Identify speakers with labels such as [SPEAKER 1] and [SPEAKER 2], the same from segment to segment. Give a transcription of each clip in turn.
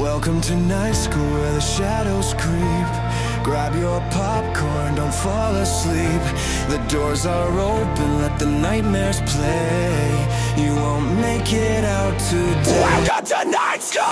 [SPEAKER 1] Welcome to night school where the shadows creep. Grab your popcorn, don't fall asleep. The doors are open, let the nightmares play. You won't make it out today. Welcome to night school!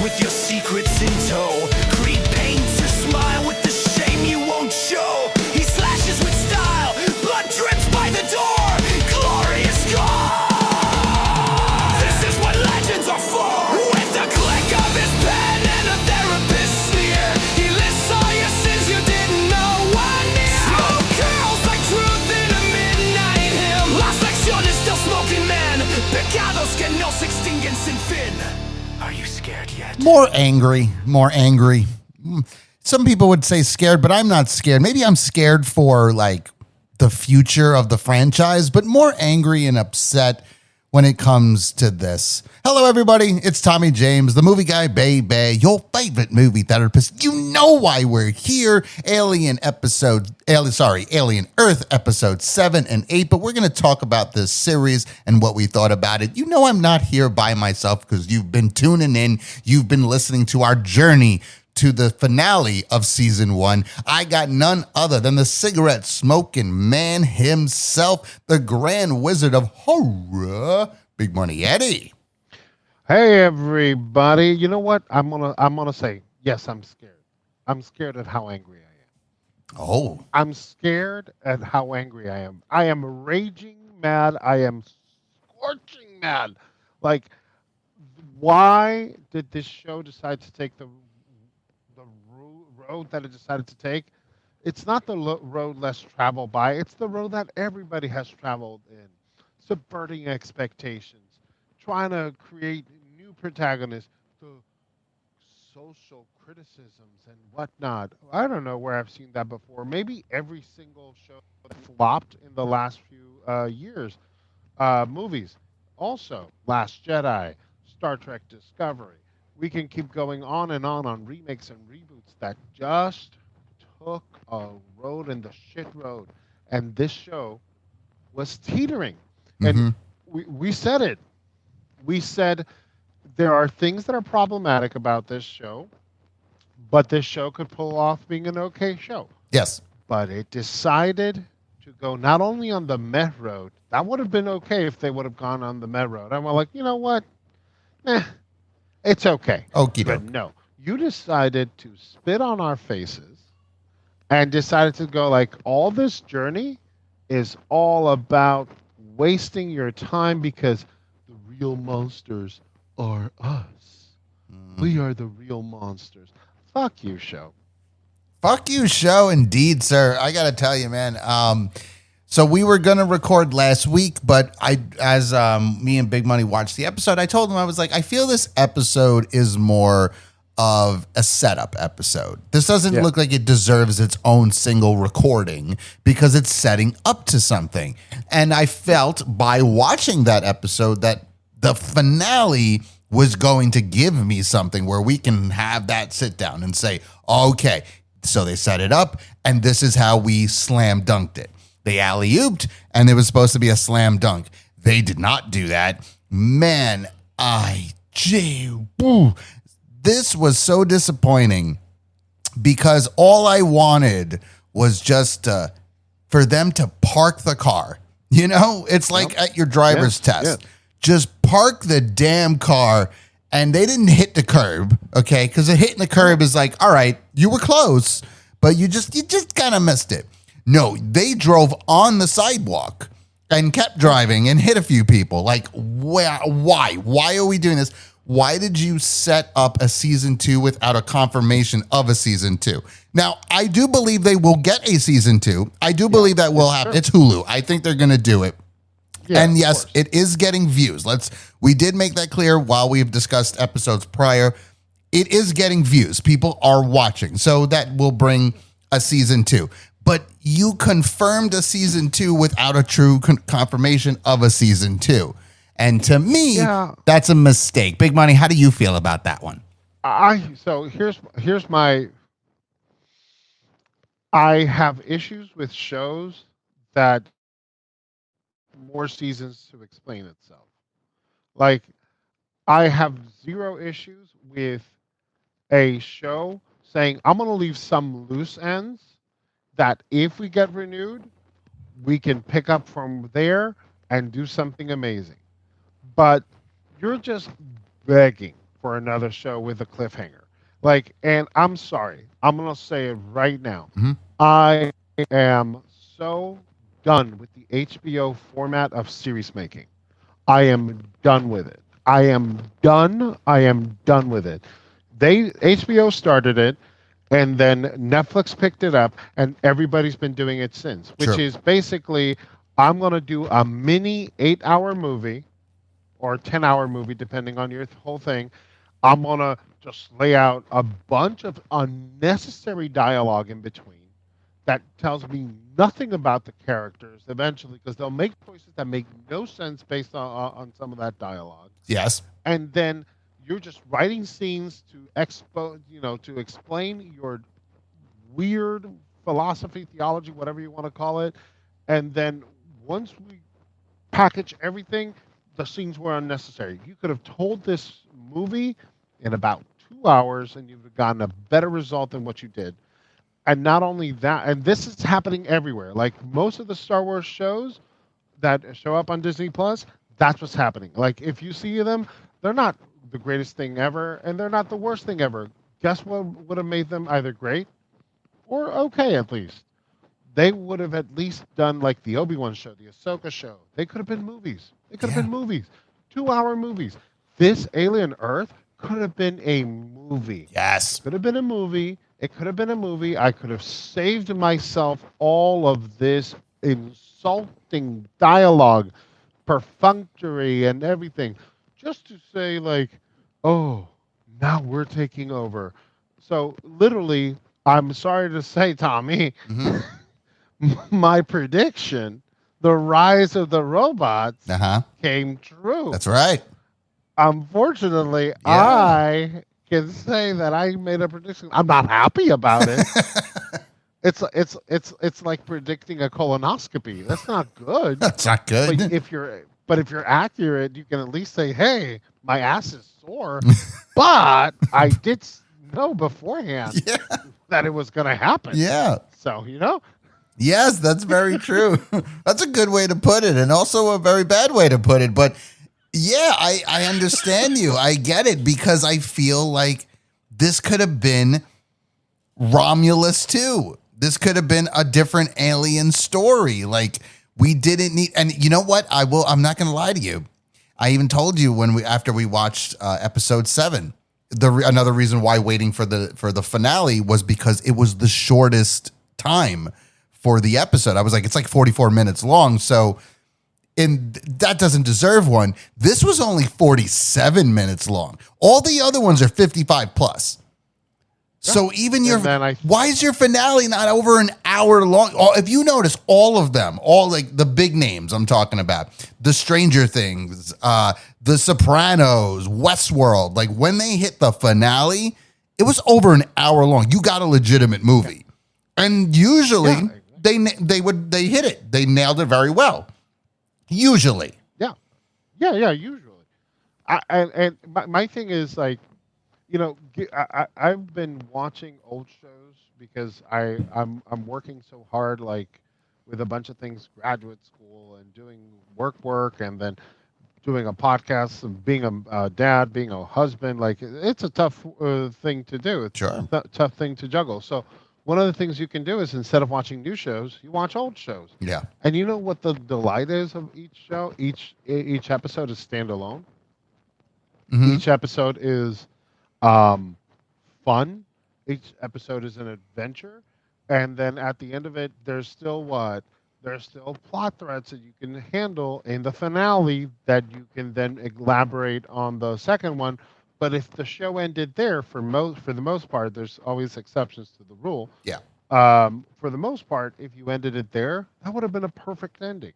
[SPEAKER 1] With your secrets in tow, Creed paints your smile with the shame you won't show. He slashes with style, blood drips by the door. Glorious God, this is what legends are for. With the click of his pen and a therapist's sneer, he lists all your sins you didn't know were near. Smoke curls like truth in a midnight hymn. La sección is still smoking man. Pecados que no se extinguen sin fin. Are you scared yet?
[SPEAKER 2] More angry. Some people would say scared, but I'm not scared. Maybe I'm scared for like the future of the franchise, but more angry and upset when it comes to this. Hello, everybody. It's Tommy James, the movie guy, baby, your favorite movie therapist. You know why we're here. Alien Earth episode 7 and 8, but we're going to talk about this series and what we thought about it. You know I'm not here by myself because you've been tuning in. You've been listening to our journey to the finale of season 1. I got none other than the cigarette smoking man himself, the grand wizard of horror, Big Money Eddie.
[SPEAKER 3] Hey everybody! You know what? I'm gonna say yes. I'm scared. I'm scared at how angry I am.
[SPEAKER 2] Oh,
[SPEAKER 3] I'm scared at how angry I am. I am raging mad. I am scorching mad. Like, why did this show decide to take the road that it decided to take? It's not the road less traveled by. It's the road that everybody has traveled in, subverting expectations, trying to create new protagonists, the social criticisms and whatnot. I don't know where I've seen that before. Maybe every single show that flopped in the last few years. Movies. Also, Last Jedi, Star Trek Discovery. We can keep going on remakes and reboots that just took a road in the shit road. And this show was teetering. And we said it. We said there are things that are problematic about this show, but this show could pull off being an okay show.
[SPEAKER 2] yes.
[SPEAKER 3] But it decided to go not only on the meh road, that would have been okay if they would have gone on the meh road. I'm like, you know what? It's okay.
[SPEAKER 2] Okie
[SPEAKER 3] But
[SPEAKER 2] doke.
[SPEAKER 3] no, you decided to spit on our faces and decided to go like, all this journey is all about wasting your time because the real monsters are us. We are the real monsters. Fuck you, show.
[SPEAKER 2] Fuck you, show, indeed, sir. I got to tell you, man. So we were going to record last week, but as me and Big Money watched the episode, I told him, I was like, I feel this episode is more of a setup episode. This doesn't look like it deserves its own single recording because it's setting up to something. And I felt by watching that episode that the finale was going to give me something where we can have that sit down and say, okay, so they set it up and this is how we slam dunked it. They alley-ooped and it was supposed to be a slam dunk. They did not do that. Man, this was so disappointing because all I wanted was just for them to park the car. You know, it's like at your driver's test.
[SPEAKER 3] Yeah.
[SPEAKER 2] Just park the damn car, and they didn't hit the curb, okay? Because hitting the curb is like, all right, you were close, but you just kind of missed it. No, they drove on the sidewalk and kept driving and hit a few people. Like, why? Why are we doing this? Why did you set up a season 2 without a confirmation of a season 2? Now, I do believe they will get a season 2. I do believe that will happen. It's Hulu. I think they're going to do it. Yeah, and yes, it is getting views. We did make that clear while we've discussed episodes prior. It is getting views. People are watching. So that will bring a season 2. But you confirmed a season 2 without a true confirmation of a season 2. And to me, that's a mistake. Big Money, how do you feel about that one?
[SPEAKER 3] So here's my. I have issues with shows that more seasons to explain itself. Like I have zero issues with a show saying I'm going to leave some loose ends that if we get renewed, we can pick up from there and do something amazing. But you're just begging for another show with a cliffhanger. Like, and I'm sorry, I'm going to say it right now.
[SPEAKER 2] Hmm.
[SPEAKER 3] I am so done with the HBO format of series making. I am done with it. I am done. I am done with it. They HBO started it, and then Netflix picked it up, and everybody's been doing it since. Which
[SPEAKER 2] True.
[SPEAKER 3] is basically, I'm going to do a mini 8-hour movie or 10-hour movie, depending on your whole thing. I'm going to just lay out a bunch of unnecessary dialogue in between that tells me nothing about the characters eventually because they'll make choices that make no sense based on some of that dialogue.
[SPEAKER 2] Yes.
[SPEAKER 3] And then you're just writing scenes to to explain your weird philosophy, theology, whatever you want to call it. And then once we package everything, the scenes were unnecessary. You could have told this movie in about 2 hours and you'd have gotten a better result than what you did. And not only that, and this is happening everywhere. Like most of the Star Wars shows that show up on Disney Plus, that's what's happening. Like if you see them, they're not the greatest thing ever, and they're not the worst thing ever. Guess what would have made them either great or okay at least? They would have at least done like the Obi-Wan show, the Ahsoka show. They could have been movies. They could have been movies. 2-hour movies. This Alien Earth could have been a movie.
[SPEAKER 2] Yes.
[SPEAKER 3] Could have been a movie. It could have been a movie. I could have saved myself all of this insulting dialogue, perfunctory and everything, just to say like, oh, now we're taking over. So literally, I'm sorry to say, Tommy,
[SPEAKER 2] Hmm.
[SPEAKER 3] my prediction, the rise of the robots,
[SPEAKER 2] Uh-huh.
[SPEAKER 3] came true.
[SPEAKER 2] That's right.
[SPEAKER 3] Unfortunately,
[SPEAKER 2] Yeah.
[SPEAKER 3] I can say that I made a prediction. I'm not happy about it. It's like predicting a colonoscopy. That's not good.
[SPEAKER 2] That's not good.
[SPEAKER 3] But if you're accurate, you can at least say, "Hey, my ass is sore," but I did know beforehand
[SPEAKER 2] Yeah.
[SPEAKER 3] that it was going to happen.
[SPEAKER 2] Yeah.
[SPEAKER 3] So
[SPEAKER 2] Yes, that's very true. That's a good way to put it, and also a very bad way to put it. But yeah, I understand you. I get it because I feel like this could have been Romulus too. This could have been a different alien story. Like we didn't need, and you know what? I'm not going to lie to you. I even told you after we watched episode 7, another reason why waiting for the finale was because it was the shortest time for the episode. I was like, it's like 44 minutes long. So that doesn't deserve one. This was only 47 minutes long. All the other ones are 55 plus. So even why is your finale not over an hour long? If you notice, all of them, all like the big names I'm talking about, the Stranger Things, the Sopranos, Westworld, like when they hit the finale, it was over an hour long. You got a legitimate movie. And usually they hit it. They nailed it very well. Usually.
[SPEAKER 3] Yeah, usually. And my thing is like, I've been watching old shows because I'm working so hard, like with a bunch of things, graduate school and doing work, and then doing a podcast and being a dad, being a husband. Like it's a tough thing to do. It's
[SPEAKER 2] Sure.
[SPEAKER 3] a tough thing to juggle. So one of the things you can do is instead of watching new shows, you watch old shows.
[SPEAKER 2] Yeah.
[SPEAKER 3] And you know what the delight is of each show? Each episode is standalone.
[SPEAKER 2] Mhm.
[SPEAKER 3] Each episode is fun. Each episode is an adventure, and then at the end of it, there's still plot threads that you can handle in the finale that you can then elaborate on the second one. But if the show ended there, for the most part, there's always exceptions to the rule.
[SPEAKER 2] Yeah.
[SPEAKER 3] For the most part, if you ended it there, that would have been a perfect ending.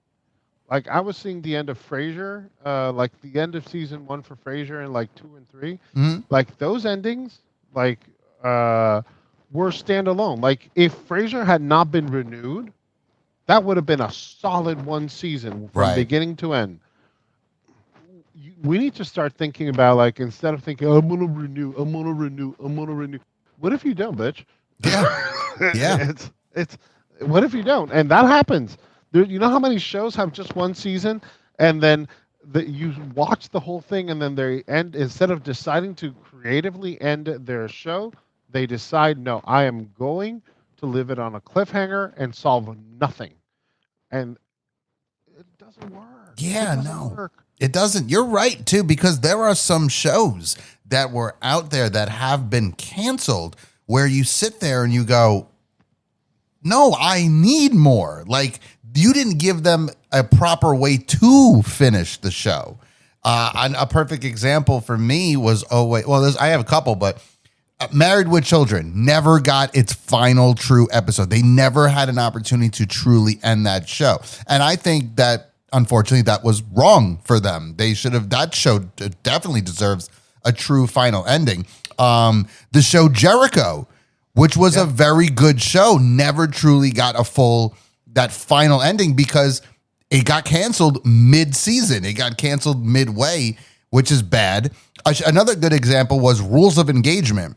[SPEAKER 3] Like I was seeing the end of Frasier, like the end of season 1 for Frasier and like 2 and 3.
[SPEAKER 2] Mhm.
[SPEAKER 3] Like those endings like were standalone. Like if Frasier had not been renewed, that would have been a solid one season from
[SPEAKER 2] Right.
[SPEAKER 3] beginning to end. We need to start thinking about, like, instead of thinking, I'm gonna renew, what if you don't, bitch?
[SPEAKER 2] Yeah. Yeah.
[SPEAKER 3] It's what if you don't? And that happens. You know how many shows have just one season, and then you watch the whole thing, and then they end, instead of deciding to creatively end their show, they decide, no, I am going to live it on a cliffhanger and solve nothing. And it doesn't work.
[SPEAKER 2] Yeah,
[SPEAKER 3] It doesn't
[SPEAKER 2] no.
[SPEAKER 3] work.
[SPEAKER 2] It doesn't. You're right, too, because there are some shows that were out there that have been canceled where you sit there and you go, no, I need more. Like, you didn't give them a proper way to finish the show. And a perfect example for me was, I have a couple, but Married with Children never got its final true episode. They never had an opportunity to truly end that show. And I think that, unfortunately, that was wrong for them. They should have, that show definitely deserves a true final ending. The show Jericho, which was a very good show, never truly got that final ending because it got canceled mid-season. It got canceled midway, which is bad. Another good example was Rules of Engagement.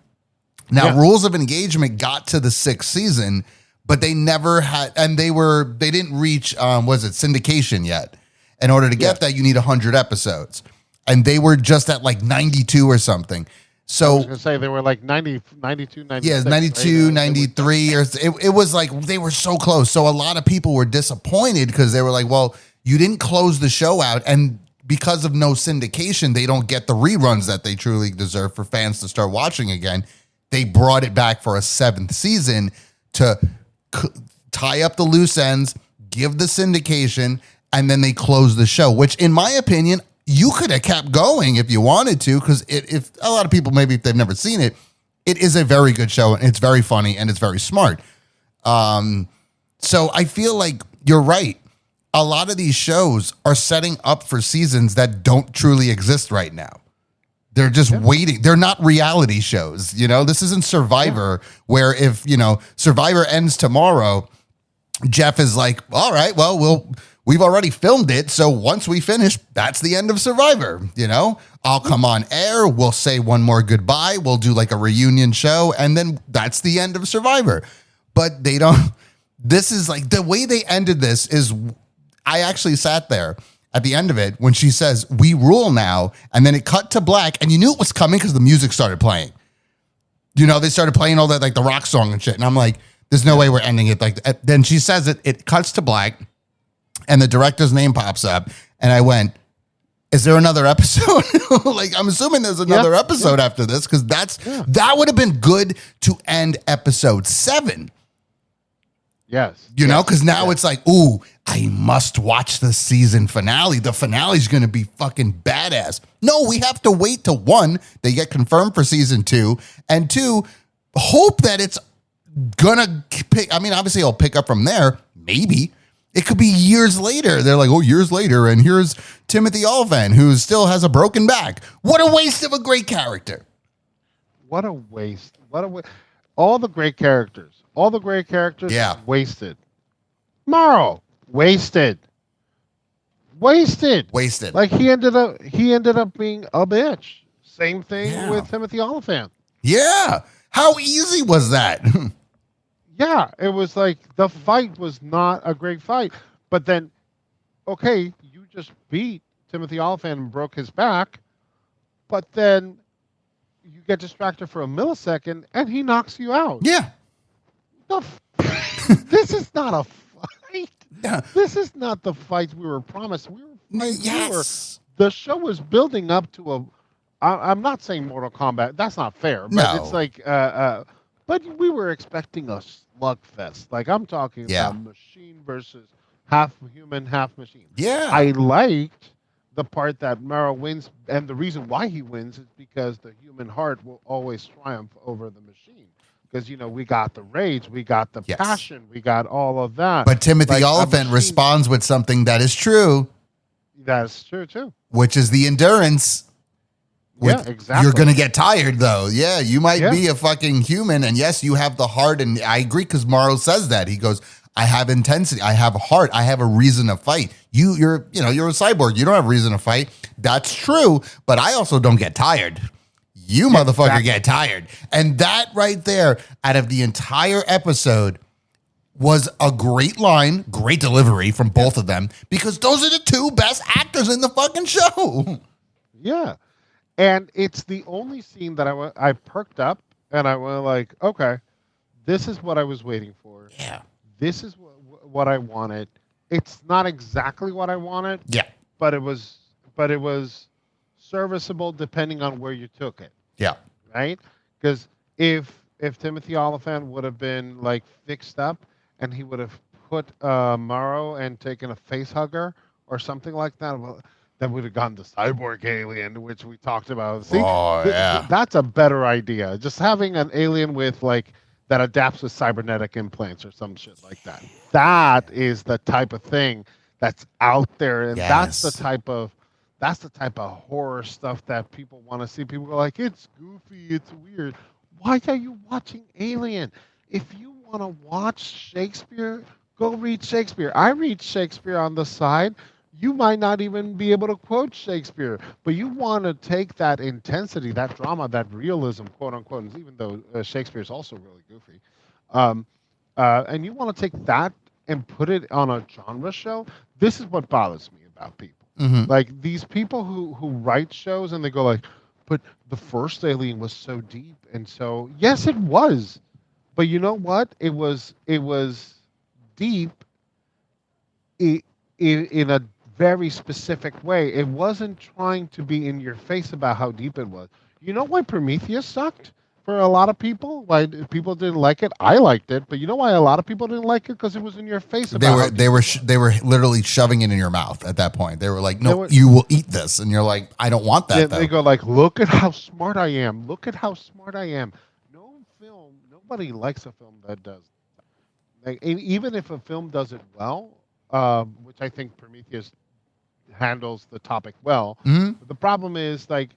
[SPEAKER 2] Now, Rules of Engagement got to the 6th season, but they never had, and they didn't reach, syndication yet. In order to get that, you need 100 episodes. And they were just at like 92 or something. So
[SPEAKER 3] I was going to say they were like 92, 96.
[SPEAKER 2] yeah, 92,
[SPEAKER 3] right?
[SPEAKER 2] 93, or it was like they were so close. So a lot of people were disappointed because they were like, well, you didn't close the show out. And because of no syndication, they don't get the reruns that they truly deserve for fans to start watching again. They brought it back for a 7th season to tie up the loose ends, give the syndication, and then they closed the show, which in my opinion, you could have kept going if you wanted to, because if a lot of people, maybe if they've never seen it, it is a very good show, and it's very funny, and it's very smart. So I feel like you're right. A lot of these shows are setting up for seasons that don't truly exist right now. They're just waiting. They're not reality shows. This isn't Survivor where if, Survivor ends tomorrow, Jeff is like, all right, well, we've already filmed it. So once we finish, that's the end of Survivor. I'll come on air. We'll say one more goodbye. We'll do like a reunion show. And then that's the end of Survivor. But they don't. This is like the way they ended this is I actually sat there at the end of it when she says, we rule now. And then it cut to black and you knew it was coming because the music started playing. They started playing all that, like the rock song and shit. And I'm like, there's no way we're ending it like that. Then she says it cuts to black and the director's name pops up. And I went, is there another episode? Like, I'm assuming there's another episode after this because that would have been good to end episode 7.
[SPEAKER 3] Yes.
[SPEAKER 2] Because now it's like, ooh, I must watch the season finale. The finale's going to be fucking badass. No, we have to wait till 1, they get confirmed for season 2, and 2, hope that it's going to pick. I mean, obviously it'll pick up from there. Maybe. It could be years later. They're like, oh, years later, and here's Timothy Olyphant, who still has a broken back. What a waste of a great character.
[SPEAKER 3] What a waste. All the great characters. Wasted. Morrow. Wasted. Like he ended up being a bitch. Same thing with Timothy Olyphant.
[SPEAKER 2] Yeah. How easy was that?
[SPEAKER 3] Yeah, it was like the fight was not a great fight. But then, okay, you just beat Timothy Olyphant and broke his back, but then you get distracted for a millisecond and he knocks you out.
[SPEAKER 2] Yeah.
[SPEAKER 3] This is not a fight.
[SPEAKER 2] Yeah.
[SPEAKER 3] This is not the fight we were promised.
[SPEAKER 2] Yes.
[SPEAKER 3] The show was building up to a. I'm not saying Mortal Kombat. That's not fair. But
[SPEAKER 2] No.
[SPEAKER 3] it's like, but we were expecting a slugfest. Like I'm talking about machine versus half human, half machine.
[SPEAKER 2] Yeah.
[SPEAKER 3] I liked the part that Mara wins, and the reason why he wins is because the human heart will always triumph over the machine. Because, we got the rage, we got the passion, we got all of that.
[SPEAKER 2] But Timothy Olyphant responds with something that is true.
[SPEAKER 3] That's true, too.
[SPEAKER 2] Which is the endurance.
[SPEAKER 3] Yeah, exactly.
[SPEAKER 2] You're gonna get tired though. Yeah, you might
[SPEAKER 3] Yeah.
[SPEAKER 2] be a fucking human, and yes, you have the heart. And I agree because Morrow says that. He goes, "I have intensity. I have a heart. I have a reason to fight." You're a cyborg. You don't have a reason to fight. That's true, but I also don't get tired. You motherfucker
[SPEAKER 3] Exactly.
[SPEAKER 2] get tired, and that right there, out of the entire episode, was a great line, great delivery from both of them because those are the two best actors in the fucking show.
[SPEAKER 3] Yeah. And it's the only scene that I perked up and I went like, okay, this is what I was waiting for.
[SPEAKER 2] Yeah.
[SPEAKER 3] This is what I wanted. It's not exactly what I wanted,
[SPEAKER 2] Yeah.
[SPEAKER 3] but it was serviceable depending on where you took it,
[SPEAKER 2] Yeah.
[SPEAKER 3] right? Because if Timothy Oliphant would have been like fixed up and he would have put Morrow and taken a face hugger or something like that, well, that would have gone the cyborg alien, which we talked about. See, that's a better idea. Just having an alien with like that adapts with cybernetic implants or some shit like that. That is the type of thing that's out there, and that's the type of horror stuff that people want to see. People go like, it's goofy, it's weird. Why are you watching Alien? If you want to watch Shakespeare, go read Shakespeare. I read Shakespeare on the side. You might not even be able to quote Shakespeare, but you want to take that intensity, that drama, that realism, quote unquote, and even though Shakespeare is also really goofy, and you want to take that and put it on a genre show. This is what bothers me about people. Like these people who write shows and they go like, but the first Alien was so deep, and so yes, it was, but you know what? It was deep in a very specific way. It wasn't trying to be in your face about how deep it was. You know why Prometheus sucked for a lot of people? Why people didn't like it? I liked it, but you know why a lot of people didn't like it? Because it was in your face about
[SPEAKER 2] They were literally shoving it in your mouth at that point. They were like, "No, you will eat this," and you're like, "I don't want that."
[SPEAKER 3] Yeah,
[SPEAKER 2] though.
[SPEAKER 3] they go like, "Look at how smart I am. Look at how smart I am." Nobody likes a film that does. Like, even if a film does it well, which I think Prometheus handles the topic well. The problem is like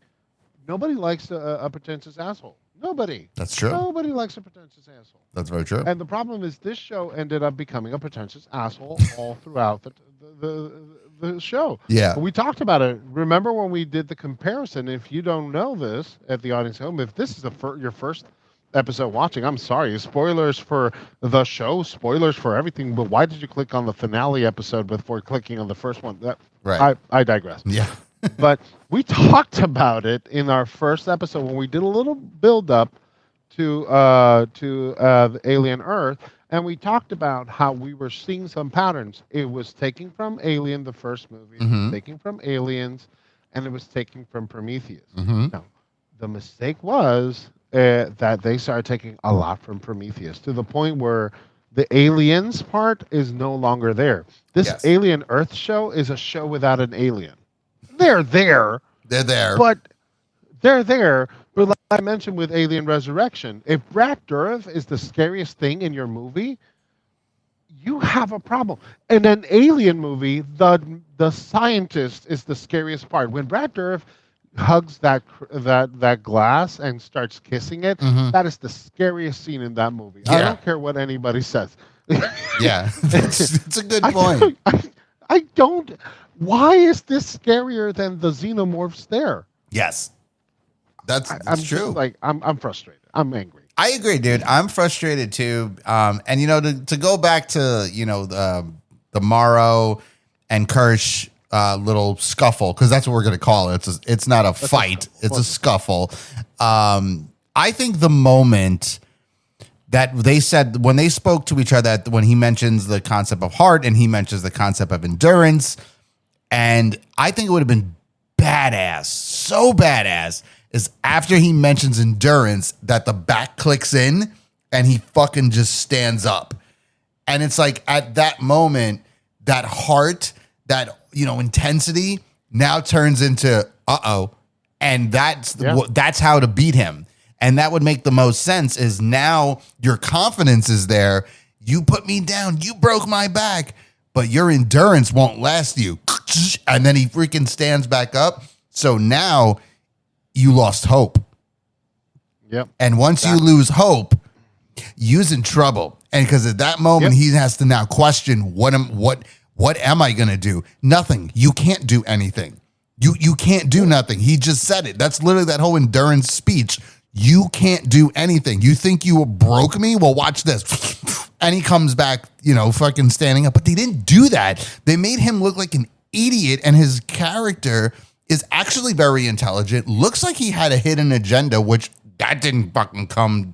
[SPEAKER 3] nobody likes a pretentious asshole. Nobody.
[SPEAKER 2] That's true.
[SPEAKER 3] Nobody likes a pretentious asshole.
[SPEAKER 2] That's very true.
[SPEAKER 3] And the problem is this show ended up becoming a pretentious asshole all throughout the show.
[SPEAKER 2] Yeah.
[SPEAKER 3] We talked about it. Remember when we did the comparison? If you don't know this at the audience home, if this is your first episode watching, I'm sorry. Spoilers for the show, spoilers for everything. But why did you click on the finale episode before clicking on the first one?
[SPEAKER 2] Right.
[SPEAKER 3] I digress.
[SPEAKER 2] Yeah.
[SPEAKER 3] But we talked about it in our first episode when we did a little build up to the Alien Earth, and we talked about how we were seeing some patterns. It was taking from Alien, the first movie, it was taking from Aliens, and it was taking from Prometheus. Now, the mistake was that they started taking a lot from Prometheus to the point where the aliens part is no longer there. This Alien Earth show is a show without an alien. They're there.
[SPEAKER 2] They're there.
[SPEAKER 3] But they're there. But like I mentioned with Alien Resurrection, if Brad Dourif is the scariest thing in your movie, you have a problem. In an Alien movie, the scientist is the scariest part. When Brad Dourif hugs that glass and starts kissing it, that is the scariest scene in that movie. I don't care what anybody says.
[SPEAKER 2] Yeah, it's a good point.
[SPEAKER 3] I don't. Why is this scarier than the xenomorphs there?
[SPEAKER 2] Yes, that's
[SPEAKER 3] I'm
[SPEAKER 2] true.
[SPEAKER 3] Just like I'm frustrated. I'm angry.
[SPEAKER 2] I agree, dude. I'm frustrated too. And to go back to the Morrow and Kirsch little scuffle, because that's what we're going to call it. It's not a fight. It's a scuffle. I think the moment that they said when they spoke to each other, when he mentions the concept of heart and he mentions the concept of endurance, and I think it would have been badass, so badass, is after he mentions endurance that the back clicks in and he fucking just stands up. And it's like at that moment, that heart, that intensity now turns into and that's how to beat him. And that would make the most sense. Is now your confidence is there. You put me down. You broke my back, but your endurance won't last you. And then he freaking stands back up. So now you lost hope.
[SPEAKER 3] Yep.
[SPEAKER 2] And once you lose hope, you's in trouble. And because at that moment, he has to now question, what am I going to do? Nothing. You can't do anything. You can't do nothing. He just said it. That's literally that whole endurance speech. You can't do anything. You think you broke me? Well, watch this. And he comes back, fucking standing up. But they didn't do that. They made him look like an idiot, and his character is actually very intelligent. Looks like he had a hidden agenda, which that didn't fucking come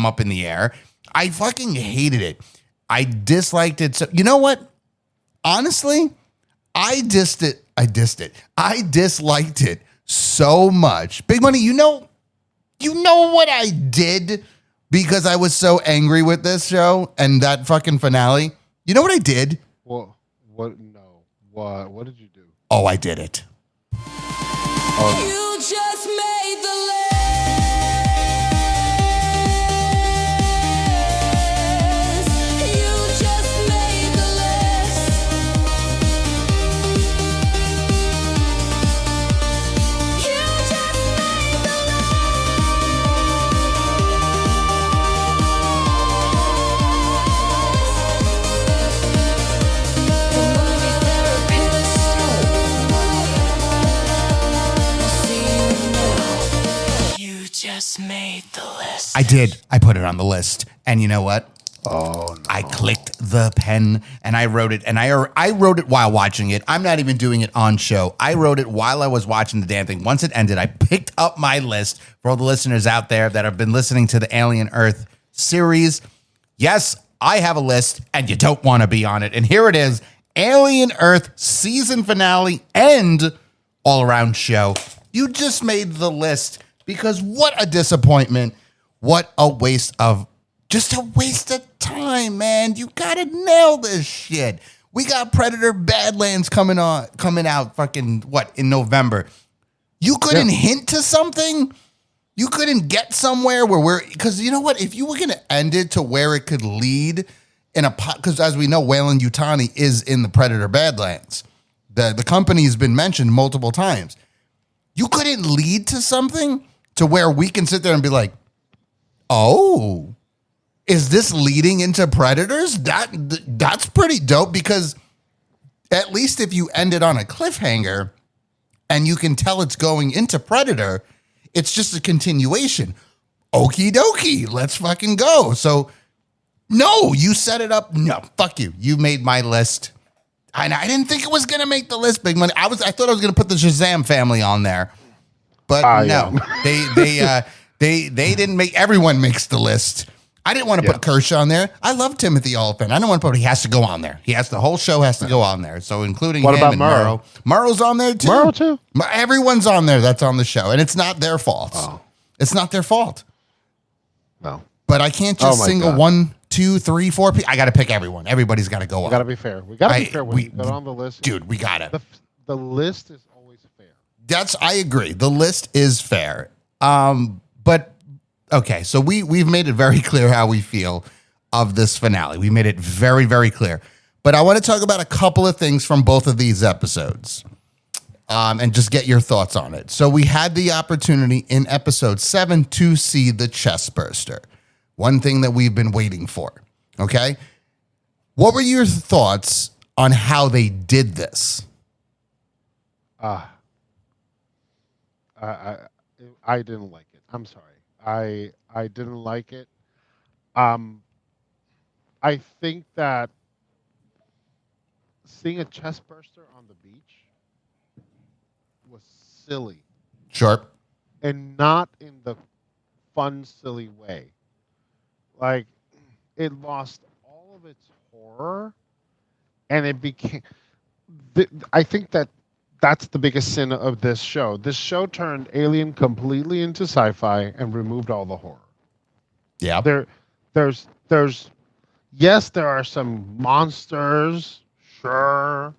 [SPEAKER 2] up in the air. I fucking hated it. I disliked it. So, you know what? Honestly, I disliked it so much. Big Money, you know what I did because I was so angry with this show and that fucking finale? You know what I did?
[SPEAKER 3] What? No. What did you do?
[SPEAKER 2] Oh, I did it.
[SPEAKER 1] You just made the list. You just made the list. You just made the list. The movie therapist. You just made the list.
[SPEAKER 2] I did. I put it on the list. And you know what?
[SPEAKER 3] Oh, no.
[SPEAKER 2] I clicked the pen and I wrote it. And I wrote it while watching it. I'm not even doing it on show. I wrote it while I was watching the damn thing. Once it ended, I picked up my list for all the listeners out there that have been listening to the Alien Earth series. Yes, I have a list and you don't want to be on it. And here it is. Alien Earth season finale and all around show. You just made the list because what a disappointment. What a waste of time, man. You gotta nail this shit. We got Predator Badlands coming out fucking in November. You couldn't hint to something? You couldn't get somewhere because you know what? If you were gonna end it to where it could lead because as we know, Wayland Yutani is in the Predator Badlands. The company has been mentioned multiple times. You couldn't lead to something to where we can sit there and be like, oh, is this leading into Predators? That's pretty dope because at least if you end it on a cliffhanger and you can tell it's going into Predator, it's just a continuation. Okie dokie, let's fucking go. So no, you set it up. No, fuck you. You made my list. And I didn't think it was going to make the list, Big Money. I thought I was going to put the Shazam family on there. But no, they didn't make, everyone makes the list. I didn't want to put Kershaw on there. I love Timothy Oliphant. I don't want to put, he has to go on there. The whole show has to go on there. So including him and Murrow. Murrow's on there too.
[SPEAKER 3] Murrow too?
[SPEAKER 2] Everyone's on there that's on the show. And it's not their fault.
[SPEAKER 3] Oh.
[SPEAKER 2] It's not their fault.
[SPEAKER 3] No.
[SPEAKER 2] But I can't just single 1, 2, 3, 4 people. I got to pick everyone. Everybody's got to go on.
[SPEAKER 3] We got to be fair. We got to be fair when you put on the list.
[SPEAKER 2] Dude, we got it.
[SPEAKER 3] The list is always fair.
[SPEAKER 2] I agree. The list is fair. But okay, so we've made it very clear how we feel of this finale. We made it very, very clear. But I want to talk about a couple of things from both of these episodes. And just get your thoughts on it. So we had the opportunity in episode 7 to see the chest burster. One thing that we've been waiting for. Okay? What were your thoughts on how they did this?
[SPEAKER 3] I didn't like it. I'm sorry. I didn't like it. I think that seeing a chest burster on the beach was silly.
[SPEAKER 2] Sure.
[SPEAKER 3] And not in the fun, silly way. Like, it lost all of its horror, and it became... I think that's the biggest sin of this show. This show turned Alien completely into sci-fi and removed all the horror.
[SPEAKER 2] Yeah.
[SPEAKER 3] There's yes, there are some monsters, sure.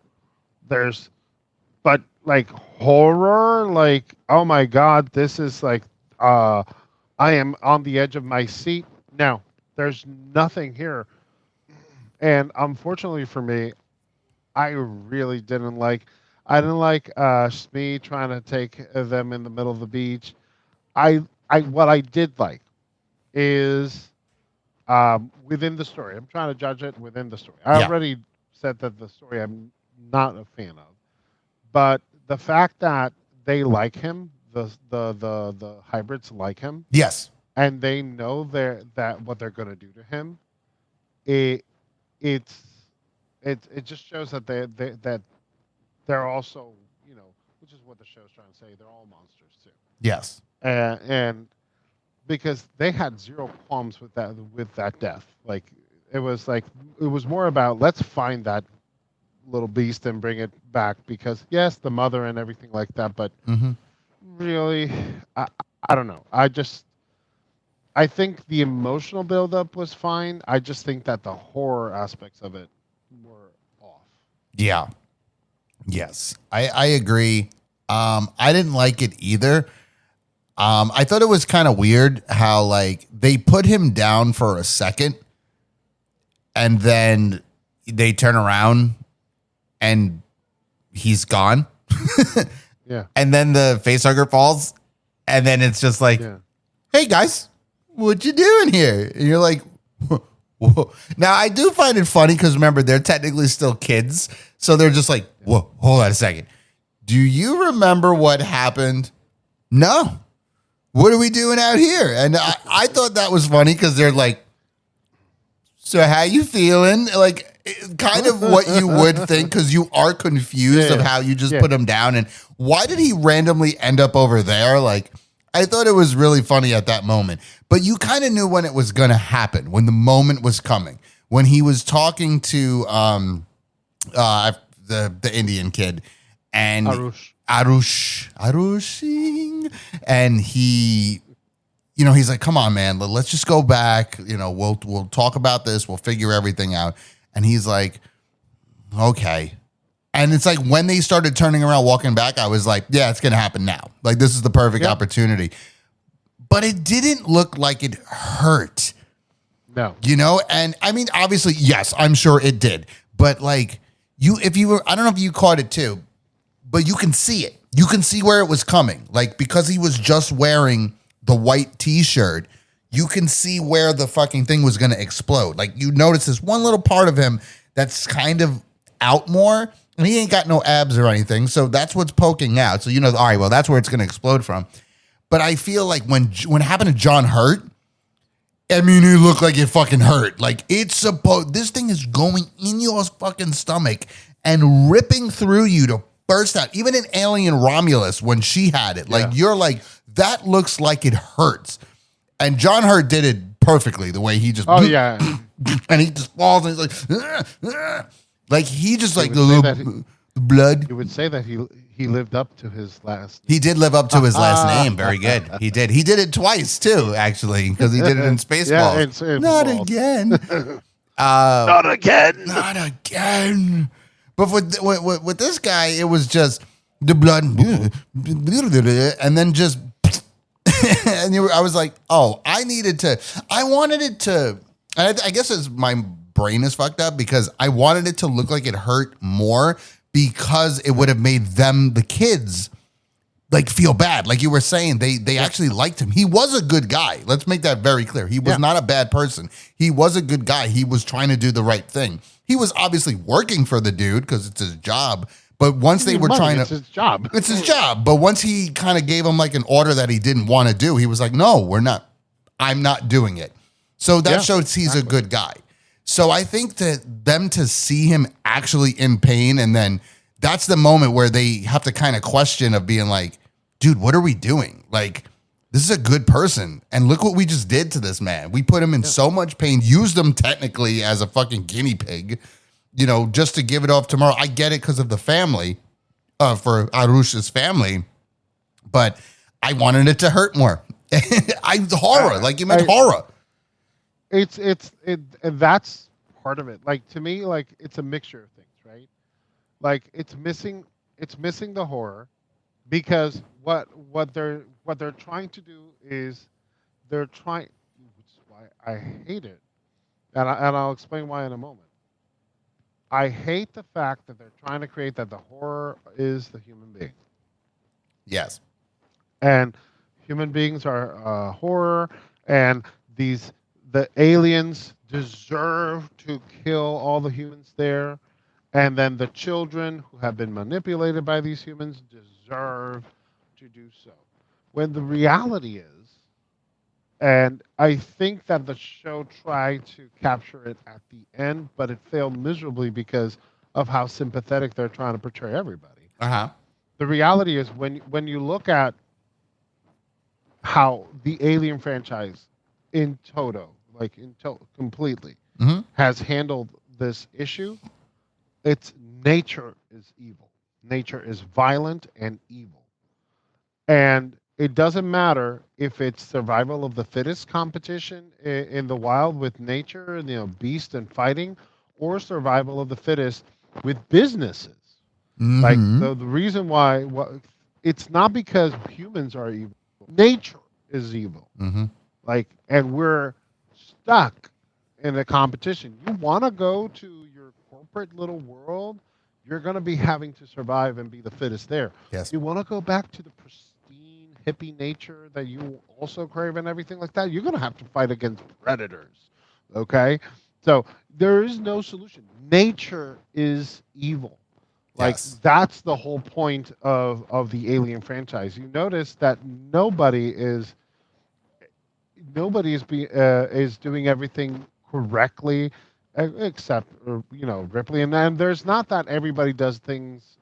[SPEAKER 3] But like horror, like, oh my God, this is like I am on the edge of my seat. No, there's nothing here. And unfortunately for me, I really didn't like. I didn't like Smee trying to take them in the middle of the beach. I what I did like is within the story. I'm trying to judge it within the story. I
[SPEAKER 2] Yeah.
[SPEAKER 3] already said that the story I'm not a fan of, but the fact that they like him, the hybrids like him,
[SPEAKER 2] Yes.
[SPEAKER 3] and they know that what they're going to do to him, it it's it just shows that that they're also, which is what the show's trying to say. They're all monsters too,
[SPEAKER 2] Yes.
[SPEAKER 3] and because they had zero qualms with that death. Like it was more about let's find that little beast and bring it back because yes, the mother and everything like that, but
[SPEAKER 2] Hmm.
[SPEAKER 3] really, I I don't know. I think the emotional buildup was fine. I just think that the horror aspects of it were off.
[SPEAKER 2] Yeah. Yes. I agree. I didn't like it either. I thought it was kind of weird how like they put him down for a second and then they turn around and he's gone.
[SPEAKER 3] Yeah,
[SPEAKER 2] And then the facehugger falls and then it's just like,
[SPEAKER 3] yeah,
[SPEAKER 2] hey guys, what you doing here? And you're like, whoa. Now I do find it funny because remember they're technically still kids, so they're just like, whoa, hold on a second. Do you remember what happened? No. What are we doing out here? And I thought that was funny because they're like, so how you feeling? Like kind of what you would think because you are confused of
[SPEAKER 3] Yeah.
[SPEAKER 2] how you just
[SPEAKER 3] Yeah.
[SPEAKER 2] put him down and why did he randomly end up over there? Like I thought it was really funny at that moment, but you kind of knew when it was going to happen, when the moment was coming, when he was talking to the Indian kid and
[SPEAKER 3] Arush.
[SPEAKER 2] Arushing, and he, he's like, come on, man, let's just go back. We'll talk about this. We'll figure everything out. And he's like, okay. And it's like when they started turning around, walking back, I was like, yeah, it's going to happen now. Like, this is the perfect
[SPEAKER 3] Yep.
[SPEAKER 2] opportunity. But it didn't look like it hurt,
[SPEAKER 3] No.
[SPEAKER 2] And I mean, obviously, yes, I'm sure it did. But like, I don't know if you caught it too, but you can see it. You can see where it was coming. Like, because he was just wearing the white t-shirt, you can see where the fucking thing was going to explode. Like, you notice this one little part of him that's kind of out more, and he ain't got no abs or anything. So that's what's poking out. So, all right, well, that's where it's going to explode from. But I feel like when it happened to John Hurt, I mean, it looked like it fucking hurt. Like, this thing is going in your fucking stomach and ripping through you to burst out. Even in Alien Romulus, when she had it, like, you're like, that looks like it hurts. And John Hurt did it perfectly, the way he just,
[SPEAKER 3] Oh yeah.
[SPEAKER 2] and he just falls and he's like, like he just like the
[SPEAKER 3] would say
[SPEAKER 2] little blood.
[SPEAKER 3] You would say that he lived up to his last.
[SPEAKER 2] He did live up to his last name. Very good. He did. He did it twice too, actually, because he did it in Spaceballs.
[SPEAKER 3] Yeah, in
[SPEAKER 2] Not
[SPEAKER 3] Balls.
[SPEAKER 2] again.
[SPEAKER 3] Not again.
[SPEAKER 2] Not again. But with this guy, it was just the blood, and then just, and I was like, oh, I wanted it to, and I guess it's my brain is fucked up because I wanted it to look like it hurt more because it would have made them, the kids, like feel bad. Like you were saying, they actually liked him. He was a good guy. Let's make that very clear. He was not a bad person. He was a good guy. He was trying to do the right thing. He was obviously working for the dude because it's his job. But once they were trying to,
[SPEAKER 3] it's his job.
[SPEAKER 2] it's his job. But once he kind of gave him like an order that he didn't want to do, he was like, no, I'm not doing it. So that shows he's a good guy. So I think that them to see him actually in pain, and then that's the moment where they have to kind of question of being like, dude, what are we doing? Like, this is a good person. And look what we just did to this man. We put him in so much pain, used him technically as a fucking guinea pig, just to give it off tomorrow. I get it because of the family, for Arush's family, but I wanted it to hurt more. Horror, like you meant horror.
[SPEAKER 3] And that's part of it. Like to me, like it's a mixture of things, right? Like it's missing the horror because what they're trying to do is they're trying, which is why I hate it, and I'll explain why in a moment. I hate the fact that they're trying to create that the horror is the human being.
[SPEAKER 2] Yes.
[SPEAKER 3] And human beings are horror, and the aliens deserve to kill all the humans there, and then the children who have been manipulated by these humans deserve to do so. When the reality is, and I think that the show tried to capture it at the end, but it failed miserably because of how sympathetic they're trying to portray everybody.
[SPEAKER 2] Uh-huh.
[SPEAKER 3] The reality is, when you look at how the Alien franchise in toto, completely,
[SPEAKER 2] Mm-hmm.
[SPEAKER 3] has handled this issue, it's nature is evil. Nature is violent and evil. And it doesn't matter if it's survival of the fittest competition in the wild with nature and beast and fighting, or survival of the fittest with businesses. Like
[SPEAKER 2] Mm-hmm.
[SPEAKER 3] the reason why it's not because humans are evil. Nature is evil.
[SPEAKER 2] Mm-hmm.
[SPEAKER 3] Like, and we're stuck in a competition. You want to go to your corporate little world, you're going to be having to survive and be the fittest there.
[SPEAKER 2] Yes.
[SPEAKER 3] You want to go back to the pristine hippie nature that you also crave and everything like that, you're going to have to fight against predators. Okay? So there is no solution. Nature is evil. Like,
[SPEAKER 2] Yes.
[SPEAKER 3] that's the whole point of the Alien franchise. You notice that nobody is is doing everything correctly, except Ripley. And then there's not that everybody does things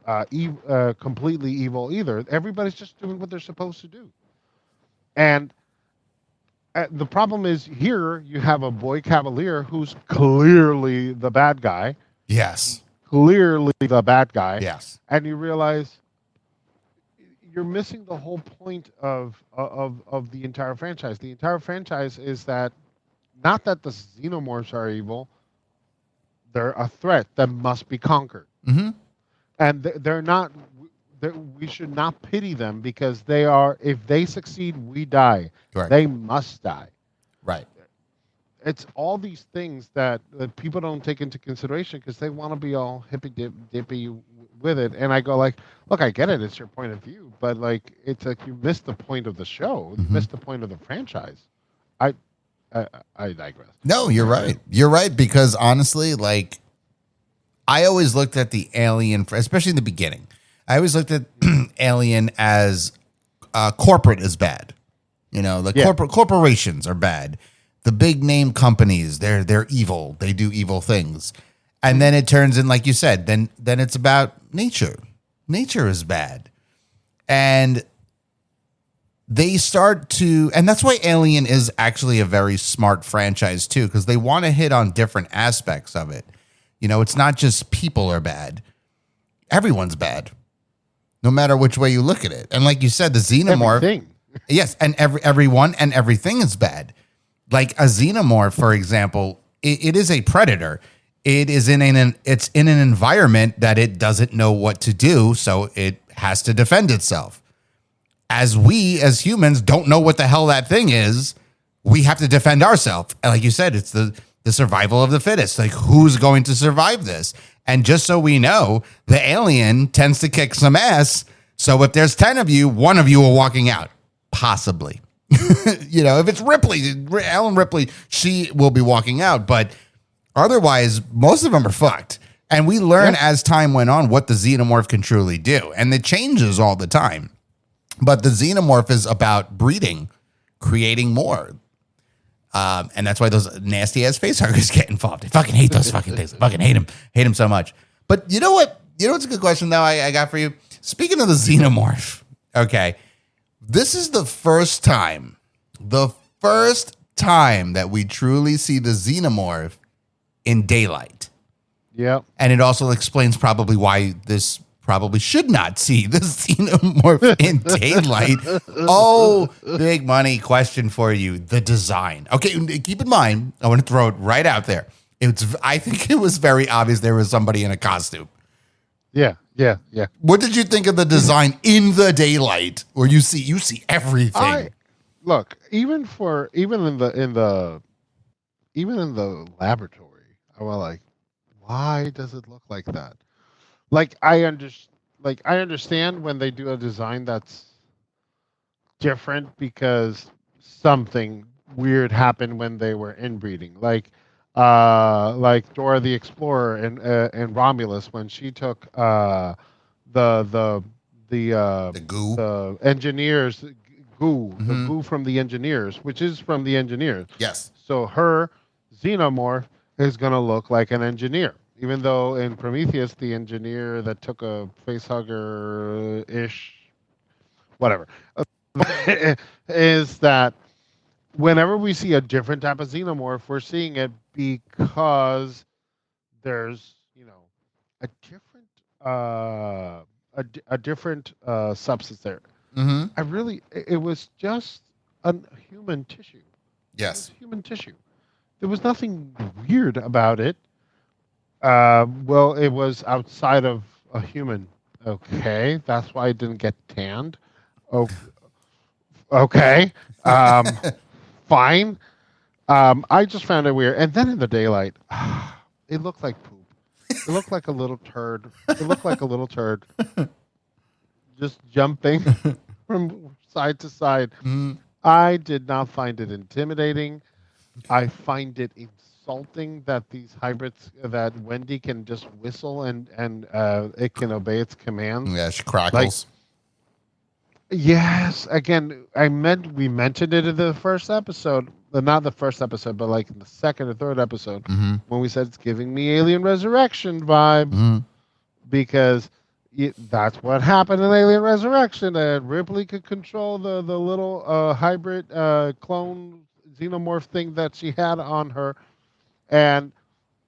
[SPEAKER 3] completely evil either. Everybody's just doing what they're supposed to do. And the problem is, here you have a boy Cavalier who's clearly the bad guy.
[SPEAKER 2] Yes.
[SPEAKER 3] Clearly the bad guy.
[SPEAKER 2] Yes.
[SPEAKER 3] And you realize you're missing the whole point of the entire franchise. The entire franchise is that, not that the xenomorphs are evil, they're a threat that must be conquered.
[SPEAKER 2] Mm-hmm.
[SPEAKER 3] And they're not. We should not pity them, because they are. If they succeed, we die.
[SPEAKER 2] Correct.
[SPEAKER 3] They must die.
[SPEAKER 2] Right.
[SPEAKER 3] It's all these things that people don't take into consideration because they want to be all hippy dippy with it. And I go like, look, I get it. It's your point of view, but like, it's like you missed the point of the show. You missed the point of the franchise. I digress.
[SPEAKER 2] No, you're right. You're right, because honestly, like, I always looked at the Alien, especially in the beginning, I always looked at Alien as corporate is bad. Corporations are bad. The big name companies, they're evil. They do evil things. And then it turns in, like you said, then it's about nature. Nature is bad. And they start to, and that's why Alien is actually a very smart franchise too, because they want to hit on different aspects of it. It's not just people are bad. Everyone's bad, no matter which way you look at it. And like you said, the xenomorph.
[SPEAKER 3] Everything.
[SPEAKER 2] Yes, and everyone and everything is bad. Like a xenomorph, for example, it is a predator. It is it's in an environment that it doesn't know what to do, so it has to defend itself. As we, as humans, don't know what the hell that thing is, we have to defend ourselves. And like you said, it's the survival of the fittest. Like, who's going to survive this? And just so we know, the alien tends to kick some ass. So if there's 10 of you, one of you are walking out, possibly. If it's Ripley, Ellen Ripley, she will be walking out. But otherwise, most of them are fucked. And we learn as time went on what the xenomorph can truly do. And it changes all the time. But the xenomorph is about breeding, creating more. And that's why those nasty ass facehuggers get involved. I fucking hate those fucking things. I fucking hate them. Hate them so much. But you know what? You know what's a good question, though, I got for you? Speaking of the xenomorph, okay, this is the first time that we truly see the xenomorph in daylight.
[SPEAKER 3] Yep.
[SPEAKER 2] And it also explains probably why this probably should not see the xenomorph in daylight. Oh, big money question for you. The design. Okay, keep in mind, I want to throw it right out there. I think it was very obvious there was somebody in a costume.
[SPEAKER 3] Yeah.
[SPEAKER 2] What did you think of the design in the daylight, where you see everything?
[SPEAKER 3] Look, even in the laboratory, I was like, why does it look like that? I understand when they do a design that's different because something weird happened when they were inbreeding. Like Dora the Explorer and Romulus when she took the the
[SPEAKER 2] The goo.
[SPEAKER 3] the engineers the
[SPEAKER 2] Mhm.
[SPEAKER 3] goo from the engineers, which is from the engineers.
[SPEAKER 2] Yes.
[SPEAKER 3] So her xenomorph is going to look like an engineer, even though in Prometheus the engineer that took a face hugger ish whatever is that whenever we see a different type of xenomorph, we're seeing it because there's a different a different substance there.
[SPEAKER 2] Mm-hmm.
[SPEAKER 3] It was just a human tissue. It was
[SPEAKER 2] Yes.
[SPEAKER 3] human tissue. There was nothing weird about it. Well, it was outside of a human. Okay, that's why it didn't get tanned. Oh, okay. Um, fine. I just found it weird. And then in the daylight, it looked like poop. It looked like a little turd. It looked like a little turd just jumping from side to side.
[SPEAKER 2] Mhm.
[SPEAKER 3] I did not find it intimidating. I find it insulting that these hybrids, that Wendy can just whistle and it can obey its commands.
[SPEAKER 2] Yeah, she crackles.
[SPEAKER 3] Yes, again, we mentioned it in the first episode, not the first episode, but like in the second or third episode
[SPEAKER 2] Mm-hmm.
[SPEAKER 3] when we said it's giving me Alien Resurrection vibes
[SPEAKER 2] Mm-hmm.
[SPEAKER 3] because that's what happened in Alien Resurrection. Ripley could control the little hybrid clone xenomorph thing that she had on her, and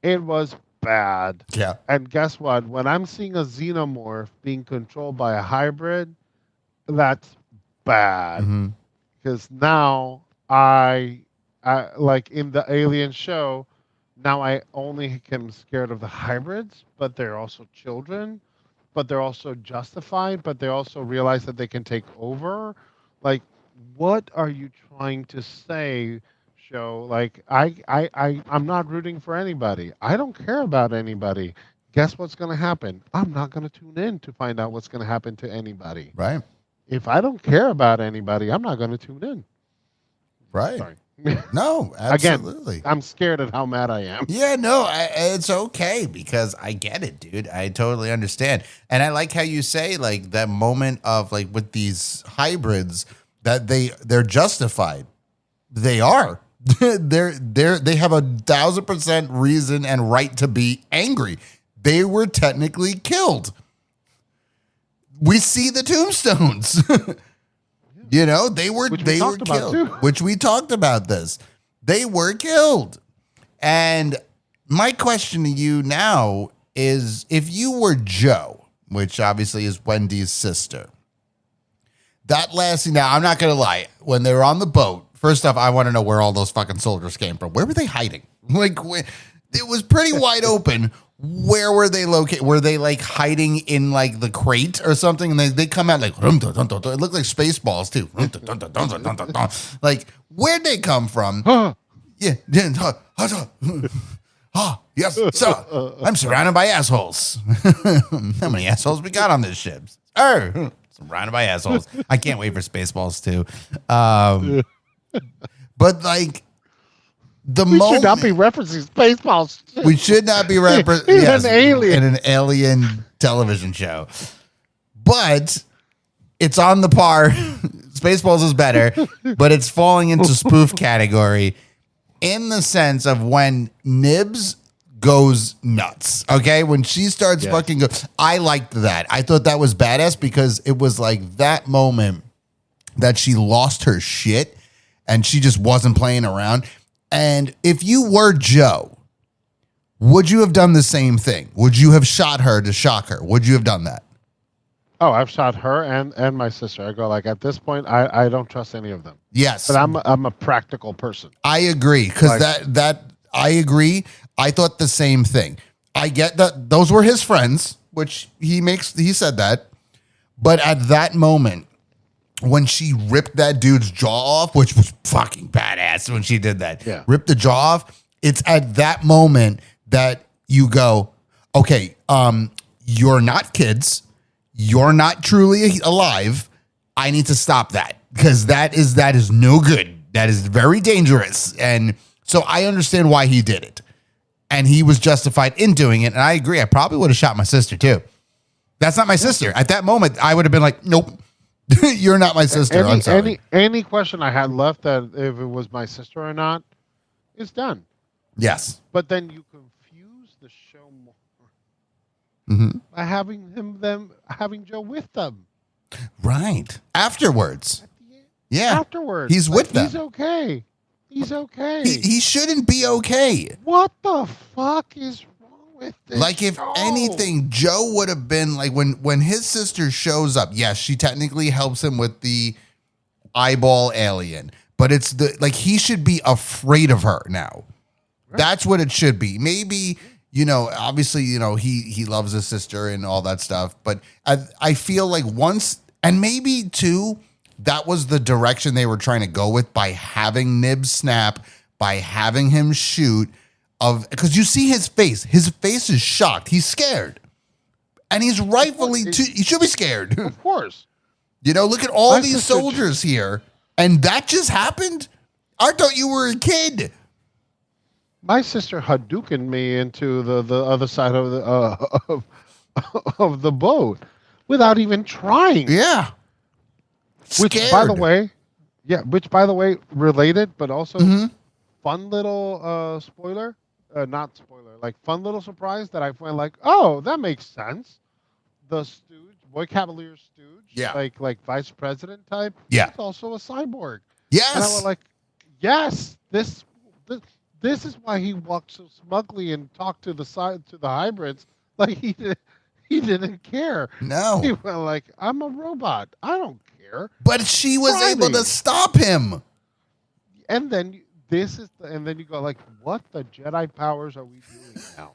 [SPEAKER 3] it was bad.
[SPEAKER 2] Yeah.
[SPEAKER 3] And guess what? When I'm seeing a xenomorph being controlled by a hybrid, that's bad
[SPEAKER 2] Mm-hmm.
[SPEAKER 3] because now I like in the Alien show. Now I only am scared of the hybrids, but they're also children, but they're also justified, but they also realize that they can take over. Like, what are you trying to say, show? Like, I'm not rooting for anybody. I don't care about anybody. Guess what's going to happen? I'm not going to tune in to find out what's going to happen to anybody.
[SPEAKER 2] Right.
[SPEAKER 3] If I don't care about anybody, I'm not going to tune in.
[SPEAKER 2] Right.
[SPEAKER 3] Sorry.
[SPEAKER 2] No, absolutely.
[SPEAKER 3] I'm scared at how mad I am.
[SPEAKER 2] Yeah, no, it's okay because I get it, dude. I totally understand. And I like how you say like that moment of like with these hybrids that they're justified. They are. They have 1,000% reason and right to be angry. They were technically killed. We see the tombstones. They were
[SPEAKER 3] Which we talked about,
[SPEAKER 2] killed.
[SPEAKER 3] too.
[SPEAKER 2] Which we talked about this. They were killed. And my question to you now is if you were Joe, which obviously is Wendy's sister, that last scene, now I'm not going to lie, when they were on the boat, first off, I want to know where all those fucking soldiers came from. Where were they hiding? Like, it was pretty wide open. Where were they located? Were they like hiding in like the crate or something? And they come out like, it looked like Spaceballs too. Like, where'd they come from? Yeah. Yes, sir. I'm surrounded by assholes. How many assholes we got on this ship? Surrounded by assholes. I can't wait for Spaceballs too. But like
[SPEAKER 3] We should not be referencing Spaceballs.
[SPEAKER 2] we should not be
[SPEAKER 3] An alien.
[SPEAKER 2] in an alien television show. But it's on the par. Spaceballs is better, but it's falling into spoof category in the sense of when Nibs goes nuts. Okay, when she starts fucking go, I liked that. I thought that was badass because it was like that moment that she lost her shit and she just wasn't playing around. And if you were Joe, would you have done the same thing? Would you have shot her to shock her? Would you have done that?
[SPEAKER 3] Oh, I've shot her and my sister. I go like at this point, I don't trust any of them.
[SPEAKER 2] Yes,
[SPEAKER 3] But I'm a practical person.
[SPEAKER 2] I agree because
[SPEAKER 3] Like-
[SPEAKER 2] that I agree. I thought the same thing. I get that those were his friends, which he said that. But at that moment, when she ripped that dude's jaw off, which was fucking badass when she did that, ripped the jaw off. It's at that moment that you go, okay, you're not kids. You're not truly alive. I need to stop that because that is no good. That is very dangerous. And so I understand why he did it. And he was justified in doing it. And I agree. I probably would have shot my sister too. That's not my sister. At that moment, I would have been like, nope, you're not my sister. I'm sorry.
[SPEAKER 3] Any question I had left that if it was my sister or not is done.
[SPEAKER 2] Yes.
[SPEAKER 3] But then you confuse the show more by having Joe with them.
[SPEAKER 2] Right. Afterwards. Yeah.
[SPEAKER 3] Afterwards.
[SPEAKER 2] He's with them.
[SPEAKER 3] He's okay. He's okay.
[SPEAKER 2] He shouldn't be okay.
[SPEAKER 3] What the fuck is wrong with this
[SPEAKER 2] Like, if
[SPEAKER 3] show?
[SPEAKER 2] anything, Joe would have been like when his sister shows up. Yes, she technically helps him with the eyeball alien, but it's he should be afraid of her now. Right. That's what it should be. Maybe, obviously, he loves his sister and all that stuff, but I feel like once, and maybe too, that was the direction they were trying to go with by having Nibs snap, by having him shoot, because you see his face. His face is shocked. He's scared. And he's rightfully he should be scared.
[SPEAKER 3] Of course.
[SPEAKER 2] Look at all these soldiers here. And that just happened? I thought you were a kid.
[SPEAKER 3] My sister Hadoukened me into the other side of the of the boat without even trying.
[SPEAKER 2] Yeah.
[SPEAKER 3] Which,
[SPEAKER 2] Scared.
[SPEAKER 3] by the way, related, but also fun little spoiler, not spoiler, like fun little surprise that I find like, oh, that makes sense. The stooge, Boy Cavalier stooge, like vice president type,
[SPEAKER 2] yeah,
[SPEAKER 3] he's also a cyborg.
[SPEAKER 2] Yes.
[SPEAKER 3] And I was like, yes, this is why he walked so smugly and talked to the hybrids like he didn't care.
[SPEAKER 2] No.
[SPEAKER 3] He went like, I'm a robot. I don't care.
[SPEAKER 2] But she was able to stop him.
[SPEAKER 3] And then you go like, what the Jedi powers are we doing now?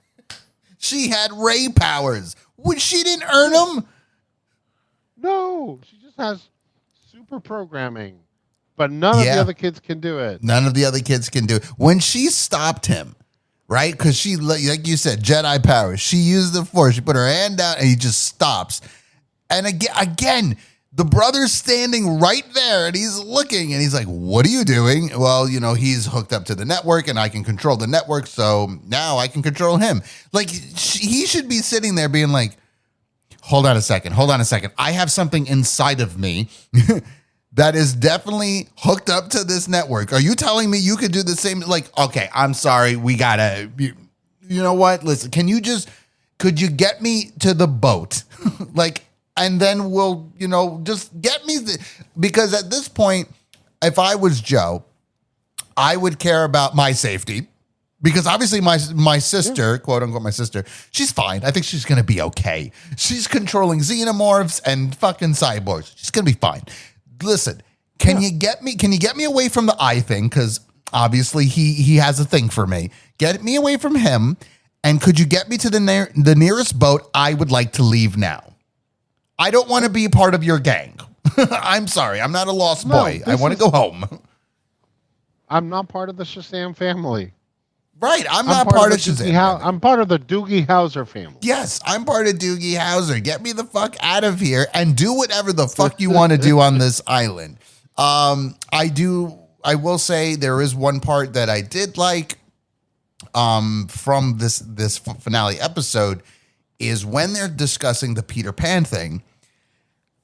[SPEAKER 2] She had Ray powers. She didn't earn them.
[SPEAKER 3] No, she just has super programming. But none of the other kids can do it.
[SPEAKER 2] None of the other kids can do it. When she stopped him, right? Because she, like you said, Jedi powers. She used the Force. She put her hand down and he just stops. And again, the brother's standing right there and he's looking and he's like, what are you doing? Well, he's hooked up to the network and I can control the network. So now I can control him. Like, he should be sitting there being like, hold on a second. I have something inside of me that is definitely hooked up to this network. Are you telling me you could do the same? Like, okay, I'm sorry. We gotta, you know what? Listen, could you get me to the boat? And then we'll, just get me because at this point, if I was Joe, I would care about my safety because obviously my sister, quote unquote, my sister, she's fine. I think she's going to be okay. She's controlling xenomorphs and fucking cyborgs. She's going to be fine. Listen, can you get me away from the eye thing? Because obviously he has a thing for me. Get me away from him. And could you get me to the nearest boat? I would like to leave now. I don't want to be a part of your gang. I'm sorry. I'm not a lost boy. I want to go home.
[SPEAKER 3] I'm not part of the Shazam family.
[SPEAKER 2] Right. I'm not part of Shazam.
[SPEAKER 3] I'm part of the Doogie Howser family.
[SPEAKER 2] Yes, I'm part of Doogie Howser. Get me the fuck out of here and do whatever the fuck you want to do on this island. I will say there is one part that I did like from this finale episode is when they're discussing the Peter Pan thing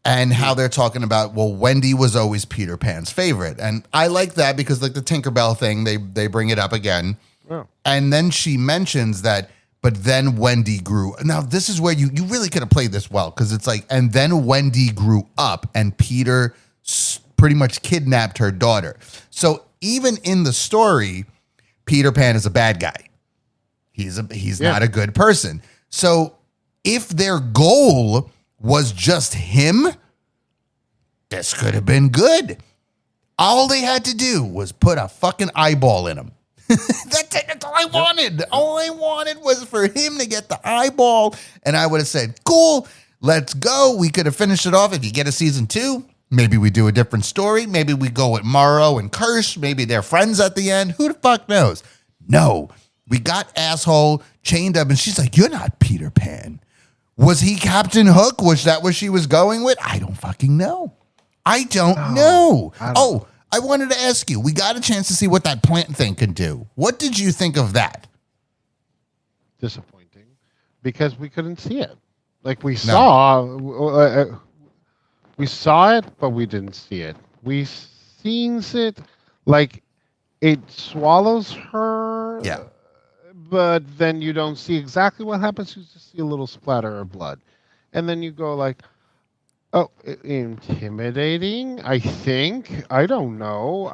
[SPEAKER 2] and how they're talking about, well, Wendy was always Peter Pan's favorite. And I like that because like the Tinkerbell thing, they bring it up again. Oh. And then she mentions that, but then Wendy grew. Now, this is where you really could have played this well because it's like, and then Wendy grew up and Peter pretty much kidnapped her daughter. So even in the story, Peter Pan is a bad guy. He's not a good person. So if their goal was just him, this could have been good. All they had to do was put a fucking eyeball in him. That's all I wanted. All I wanted was for him to get the eyeball. And I would have said, cool, let's go. We could have finished it off. If you get a season 2, maybe we do a different story. Maybe we go with Morrow and Kirsch. Maybe they're friends at the end. Who the fuck knows? No, We got asshole chained up, and she's like, "You're not Peter Pan." Was he Captain Hook? Was that what she was going with? I don't fucking know. I don't know. I wanted to ask you. We got a chance to see what that plant thing can do. What did you think of that?
[SPEAKER 3] Disappointing, because we couldn't see it. Like we saw it, but we didn't see it. We seen it, like it swallows her.
[SPEAKER 2] Yeah.
[SPEAKER 3] But then you don't see exactly what happens. You just see a little splatter of blood, and then you go like, "Oh, intimidating." I think. I don't know.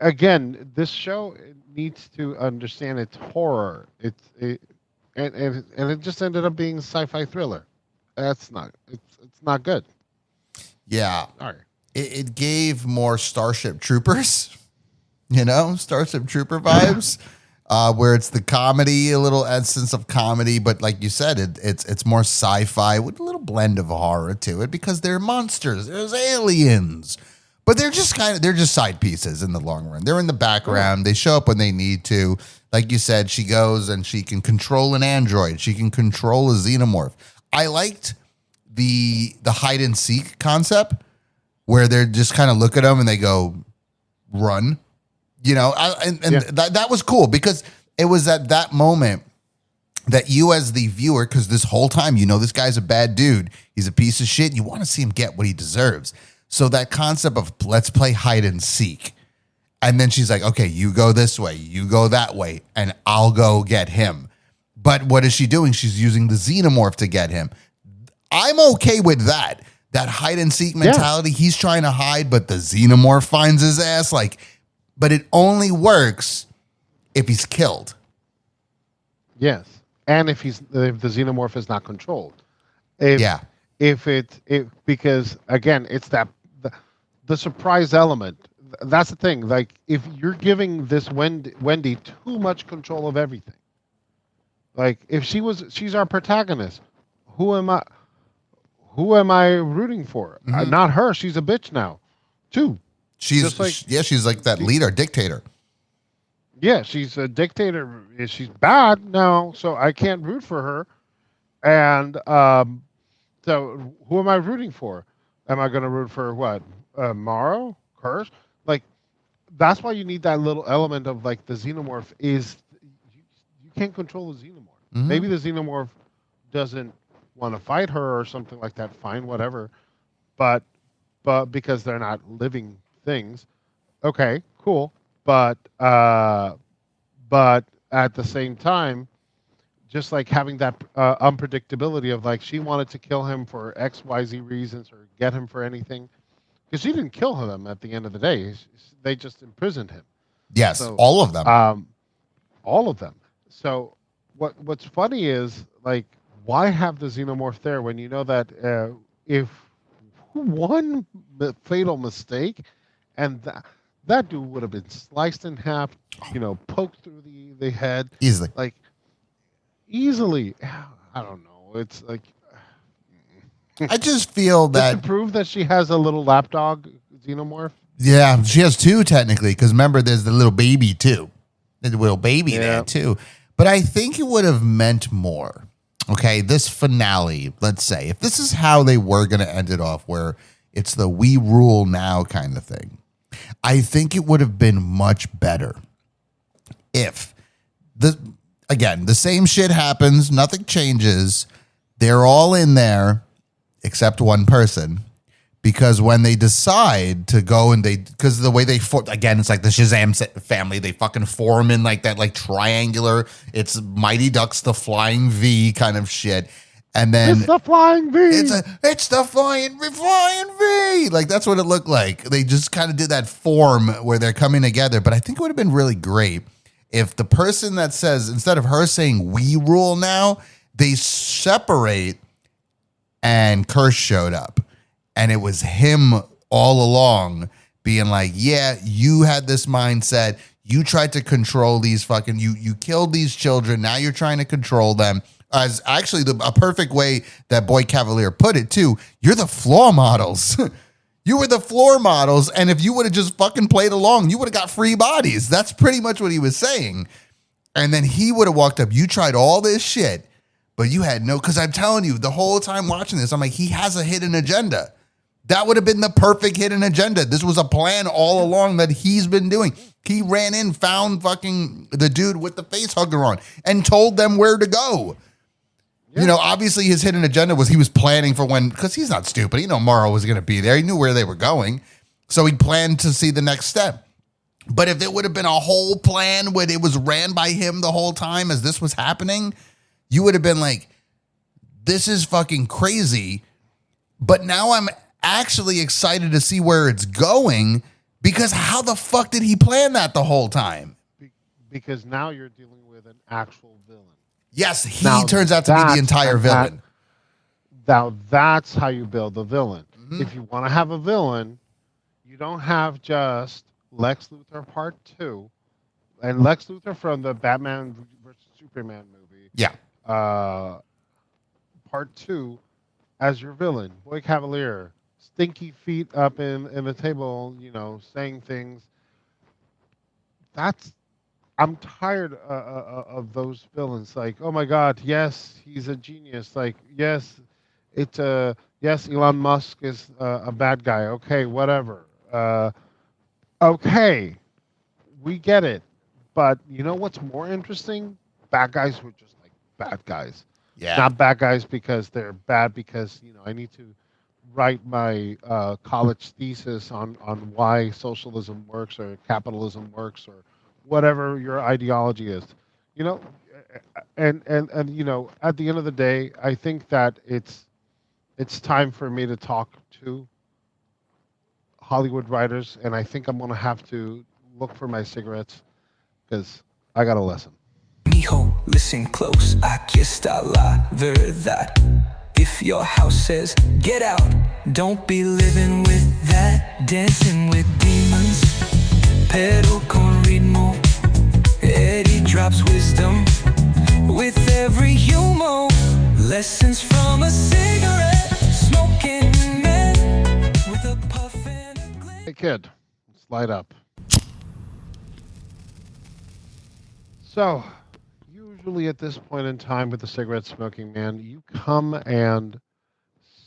[SPEAKER 3] Again, this show needs to understand it's horror. And it just ended up being a sci-fi thriller. That's not. It's not good.
[SPEAKER 2] Yeah.
[SPEAKER 3] Sorry.
[SPEAKER 2] It gave more Starship Troopers, Starship Trooper vibes, where it's the comedy, a little essence of comedy, but like you said, it's more sci-fi with a little blend of horror to it because they're monsters, there's aliens, but they're just side pieces in the long run. They're in the background. They show up when they need to. Like you said, she goes and she can control an android. She can control a xenomorph. I liked the hide and seek concept where they're just kind of look at them and they go, run, that was cool because it was at that moment that you as the viewer, because this whole time, this guy's a bad dude. He's a piece of shit. You want to see him get what he deserves. So that concept of let's play hide and seek. And then she's like, okay, you go this way, you go that way, and I'll go get him. But what is she doing? She's using the xenomorph to get him. I'm okay with that. That hide and seek mentality. Yeah. He's trying to hide, but the xenomorph finds his ass. But it only works if he's killed.
[SPEAKER 3] Yes. And if the xenomorph is not controlled. Because again, it's the surprise element. That's the thing. Like if you're giving this Wendy too much control of everything. Like if she's our protagonist, who am I rooting for?
[SPEAKER 2] Mm-hmm.
[SPEAKER 3] Not her. She's a bitch now, too.
[SPEAKER 2] She's like that leader, dictator.
[SPEAKER 3] Yeah, she's a dictator. She's bad now, so I can't root for her. And so who am I rooting for? Am I going to root for what? Morrow? Curse? Like, that's why you need that little element of like the xenomorph is you can't control the xenomorph. Mm-hmm. Maybe the xenomorph doesn't want to fight her or something like that. Fine, whatever. But because they're not living things, okay, cool. But at the same time, just like having that unpredictability of like she wanted to kill him for XYZ reasons or get him for anything, because she didn't kill him at the end of the day. They just imprisoned him.
[SPEAKER 2] Yes, so, all of them.
[SPEAKER 3] All of them. So what's funny is like, why have the xenomorph there when you know that if one fatal mistake and that dude would have been sliced in half, poked through the head
[SPEAKER 2] easily.
[SPEAKER 3] Like easily. I don't know. It's like
[SPEAKER 2] I just feel that
[SPEAKER 3] to prove that she has a little lapdog xenomorph.
[SPEAKER 2] Yeah, she has two technically because remember there's the little baby too. There's a little baby there too. But I think it would have meant more. Okay, this finale, let's say, if this is how they were going to end it off, where it's the we rule now kind of thing, I think it would have been much better if, the same shit happens, nothing changes, they're all in there except one person, because when they decide to go and because of the way they, again, it's like the Shazam family, they fucking form in like that, like triangular, it's Mighty Ducks, the flying V kind of shit. And then
[SPEAKER 3] it's the flying V.
[SPEAKER 2] It's the flying V. Like that's what it looked like. They just kind of did that form where they're coming together. But I think it would have been really great if the person that says, instead of her saying we rule now, they separate and Curse showed up. And it was him all along being like, yeah, you had this mindset. You tried to control these you killed these children. Now you're trying to control them. As actually a perfect way that Boy Cavalier put it too. You're the floor models. You were the floor models, and if you would have just fucking played along, you would have got free bodies. That's pretty much what he was saying. And then he would have walked up. You tried all this shit, but you had no, because I'm telling you, the whole time watching this, I'm like, he has a hidden agenda. That would have been the perfect hidden agenda. This was a plan all along that he's been doing. He ran in, found fucking the dude with the face hugger on, and told them where to go. Yeah. You know, obviously his hidden agenda was he was planning for when, because he's not stupid. He knew Morrow was going to be there. He knew where they were going. So he planned to see the next step. But if it would have been a whole plan where it was ran by him the whole time as this was happening, you would have been like, this is fucking crazy. But now I'm actually excited to see where it's going, because how the fuck did he plan that the whole time?
[SPEAKER 3] Because now you're dealing with an actual villain.
[SPEAKER 2] Yes, he turns out to be the entire villain.
[SPEAKER 3] Now that's how you build the villain.
[SPEAKER 2] Mm-hmm.
[SPEAKER 3] If you want to have a villain, you don't have just Lex Luthor Part 2, and Lex Luthor from the Batman versus Superman movie.
[SPEAKER 2] Yeah.
[SPEAKER 3] Part 2 as your villain. Boy Cavalier, stinky feet up in the table, you know, saying things. I'm tired of those villains. Like, oh my God, yes, he's a genius. Like, yes, yes, Elon Musk is a bad guy. Okay, whatever. Okay, we get it. But you know what's more interesting? Bad guys who are just like bad guys.
[SPEAKER 2] Yeah.
[SPEAKER 3] Not bad guys because they're bad because, you know, I need to write my college thesis on why socialism works or capitalism works or whatever your ideology is, you know, and you know, at the end of the day, I think that it's time for me to talk to Hollywood writers, and I think I'm going to have to look for my cigarettes because I got a lesson.
[SPEAKER 1] Mijo, listen close, aquí está la verdad. If your house says get out, don't be living with that, dancing with demons. Pero con ritmo, Eddie drops wisdom with every humor. Lessons from a cigarette, smoking man with a puff and a glint.
[SPEAKER 3] Hey kid, let's light up. So, usually at this point in time with the cigarette smoking man, you come and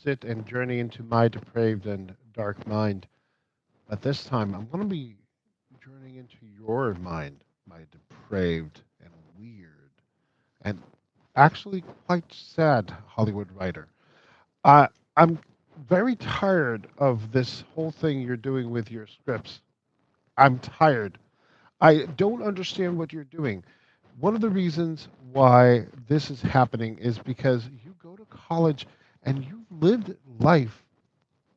[SPEAKER 3] sit and journey into my depraved and dark mind. But this time, I'm going to be journeying into your mind, my depraved and weird and actually quite sad Hollywood writer. I'm very tired of this whole thing you're doing with your scripts. I'm tired. I don't understand what you're doing. One of the reasons why this is happening is because you go to college and you've lived life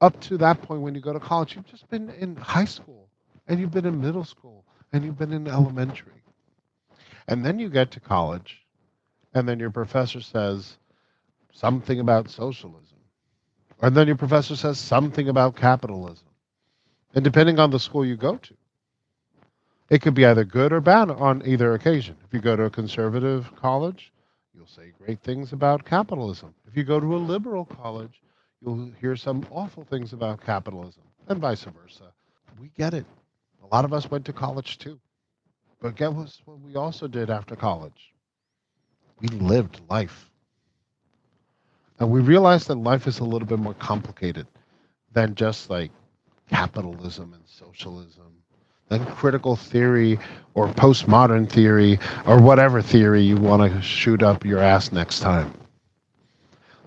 [SPEAKER 3] up to that point when you go to college. You've just been in high school and you've been in middle school and you've been in elementary. And then you get to college and then your professor says something about socialism. And then your professor says something about capitalism. And depending on the school you go to, it could be either good or bad on either occasion. If you go to a conservative college, you'll say great things about capitalism. If you go to a liberal college, you'll hear some awful things about capitalism, and vice versa. We get it. A lot of us went to college too. But guess what we also did after college? We lived life. And we realized that life is a little bit more complicated than just like capitalism and socialism, than critical theory or postmodern theory or whatever theory you want to shoot up your ass next time.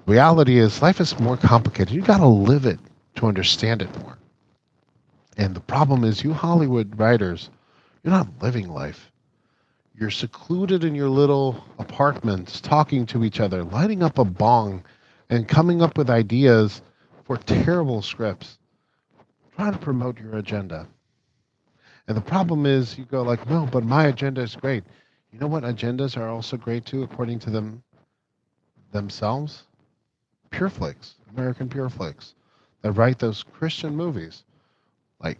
[SPEAKER 3] Reality is life is more complicated. You got to live it to understand it more. And the problem is you Hollywood writers, you're not living life. You're secluded in your little apartments, talking to each other, lighting up a bong, and coming up with ideas for terrible scripts, trying to promote your agenda. And the problem is you go like, no, but my agenda is great. You know what agendas are also great too, according to themselves? Pure flakes, American pure flakes, that write those Christian movies. Like,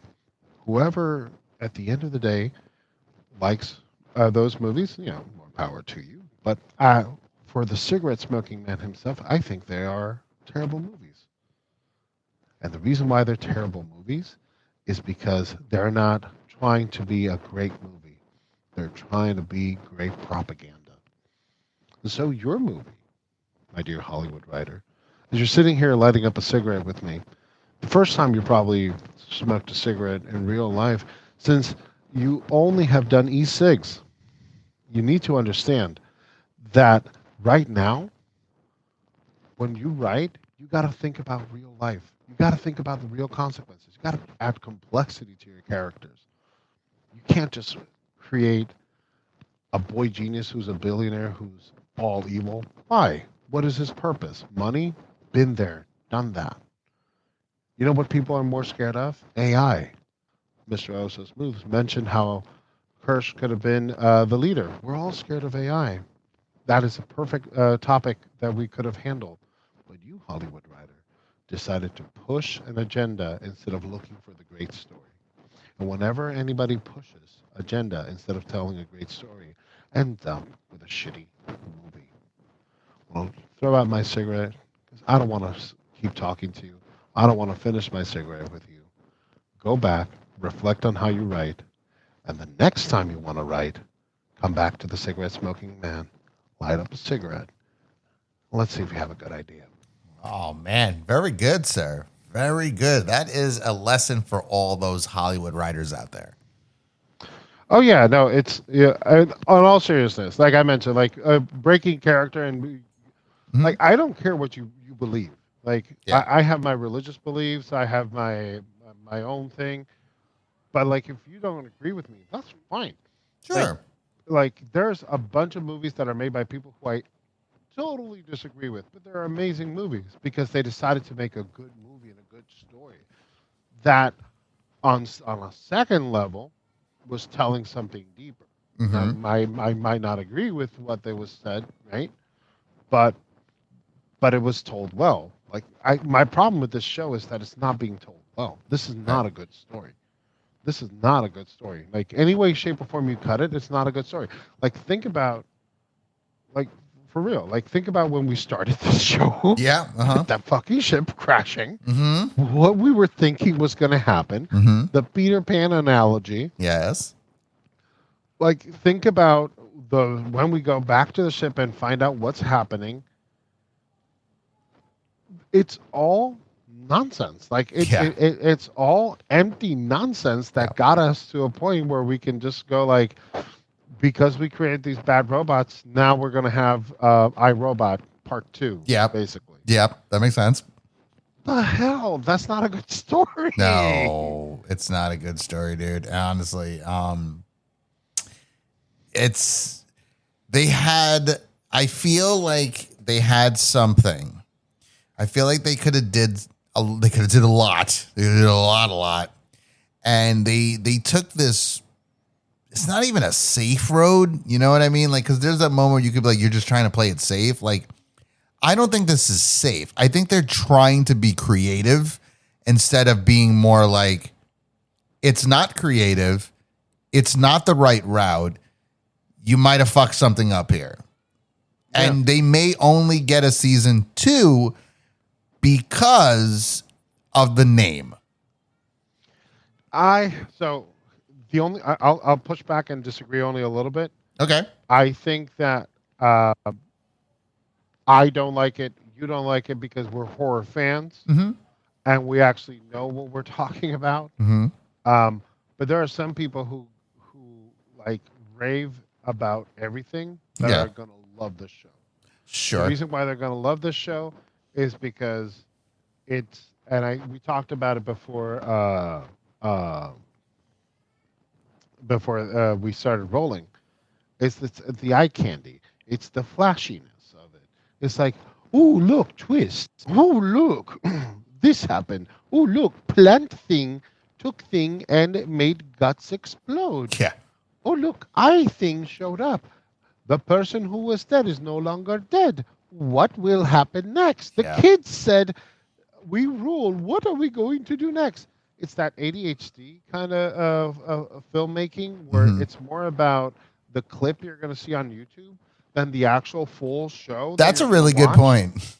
[SPEAKER 3] whoever at the end of the day likes those movies, you know, more power to you. But for the cigarette smoking man himself, I think they are terrible movies. And the reason why they're terrible movies is because they're not trying to be a great movie. They're trying to be great propaganda. And so your movie, my dear Hollywood writer, as you're sitting here lighting up a cigarette with me, the first time you probably smoked a cigarette in real life, since you only have done e-cigs, you need to understand that right now, when you write, you got to think about real life. You got to think about the real consequences. You got to add complexity to your characters. You can't just create a boy genius who's a billionaire who's all evil. Why? What is his purpose? Money? Been there, done that. You know what people are more scared of? AI. Mr. Oso Smooth mentioned how Kirsch could have been the leader. We're all scared of AI. That is a perfect topic that we could have handled. But you, Hollywood writer, decided to push an agenda instead of looking for the great story. And whenever anybody pushes agenda instead of telling a great story, ends up with a shitty movie. Well, throw out my cigarette, because I don't want to keep talking to you. I don't want to finish my cigarette with you. Go back, reflect on how you write, and the next time you want to write, come back to the cigarette smoking man, light up a cigarette. Let's see if you have a good idea.
[SPEAKER 2] Oh, man. Very good, sir. Very good. That is a lesson for all those Hollywood writers out there.
[SPEAKER 3] Oh yeah, no, it's on all seriousness. Like I mentioned, like breaking character and like I don't care what you believe. Like
[SPEAKER 2] Yeah.
[SPEAKER 3] I have my religious beliefs, I have my own thing, but like if you don't agree with me, that's fine.
[SPEAKER 2] Sure.
[SPEAKER 3] Like there's a bunch of movies that are made by people who I totally disagree with, but they're amazing movies because they decided to make a good movie and a good story that on a second level was telling something deeper.
[SPEAKER 2] Mhm.
[SPEAKER 3] I might not agree with what they was said, right? But it was told well. Like my problem with this show is that it's not being told well. This is not a good story. This is not a good story. Like any way, shape, or form you cut it, it's not a good story. Like think about, like for real, like think about when we started this show.
[SPEAKER 2] Yeah. Uh-huh.
[SPEAKER 3] That fucking ship crashing.
[SPEAKER 2] Mm-hmm.
[SPEAKER 3] What we were thinking was going to happen.
[SPEAKER 2] Mm-hmm.
[SPEAKER 3] The Peter Pan analogy.
[SPEAKER 2] Yes.
[SPEAKER 3] Like think about when we go back to the ship and find out what's happening. It's all nonsense. Like it's all empty nonsense that got us to a point where we can just go like, because we created these bad robots, now we're going to have iRobot Part 2.
[SPEAKER 2] Yeah.
[SPEAKER 3] Basically.
[SPEAKER 2] Yep. That makes sense.
[SPEAKER 3] The hell? That's not a good story.
[SPEAKER 2] No, it's not a good story, dude. Honestly, I feel like they had something. I feel like they could have did a lot. They did a lot. And they took this, it's not even a safe road. You know what I mean? Like, cause there's that moment where you could be like, you're just trying to play it safe. Like, I don't think this is safe. I think they're trying to be creative instead of being more like, it's not creative. It's not the right route. You might have fucked something up here. Yeah. And they may only get a season 2 because of the name.
[SPEAKER 3] I'll push back and disagree only a little bit.
[SPEAKER 2] Okay.
[SPEAKER 3] I think that I don't like it. You don't like it because we're horror fans, and we actually know what we're talking about. But there are some people who like rave about everything that are going to love this show.
[SPEAKER 2] Sure.
[SPEAKER 3] The reason why they're going to love this show is because it's, and we talked about it before we started rolling. It's the eye candy. It's the flashiness of it. It's like, oh look, twist. Oh look, this happened. Oh look, plant thing took thing and made guts explode.
[SPEAKER 2] Yeah.
[SPEAKER 3] Oh look, eye thing showed up. The person who was dead is no longer dead. What will happen next? The kids said, we rule. What are we going to do next? It's that ADHD kind of filmmaking where it's more about the clip you're going to see on YouTube than the actual full show.
[SPEAKER 2] That's a really good point.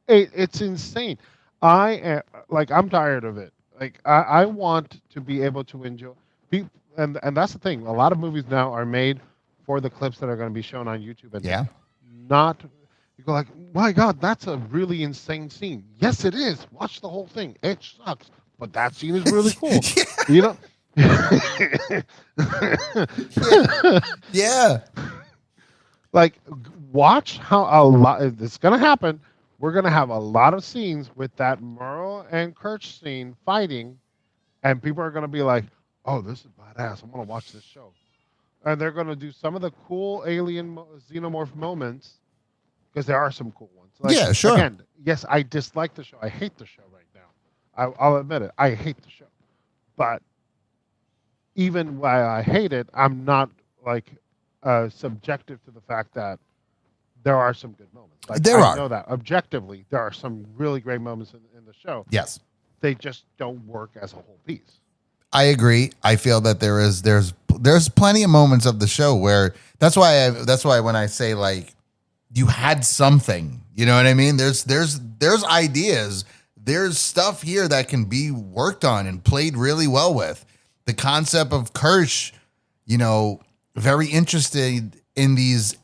[SPEAKER 3] It's insane. I'm tired of it. Like I want to be able to enjoy. Be, and that's the thing. A lot of movies now are made for the clips that are going to be shown on YouTube, and
[SPEAKER 2] Yeah.
[SPEAKER 3] not. You go like, my God, that's a really insane scene. Yes, it is. Watch the whole thing. It sucks, but that scene is really cool. You know.
[SPEAKER 2] Yeah.
[SPEAKER 3] Like, watch how a lot. It's gonna happen. We're gonna have a lot of scenes with that Merle and Kirch scene fighting, and people are gonna be like, "Oh, this is badass. I'm gonna watch this show." And they're gonna do some of the cool xenomorph moments because there are some cool ones. Like,
[SPEAKER 2] Yeah, sure.
[SPEAKER 3] again, yes, I dislike the show. I hate the show right now. I'll admit it. I hate the show, but even while I hate it, I'm not like subjective to the fact that there are some good moments. Like,
[SPEAKER 2] There
[SPEAKER 3] I
[SPEAKER 2] are.
[SPEAKER 3] know that objectively, there are some really great moments in the show.
[SPEAKER 2] Yes.
[SPEAKER 3] They just don't work as a whole piece.
[SPEAKER 2] I agree. I feel that there's plenty of moments of the show where that's why when I say like you had something, you know what I mean? There's ideas, there's stuff here that can be worked on and played really well with. The concept of Kirsch, you know, very interested in these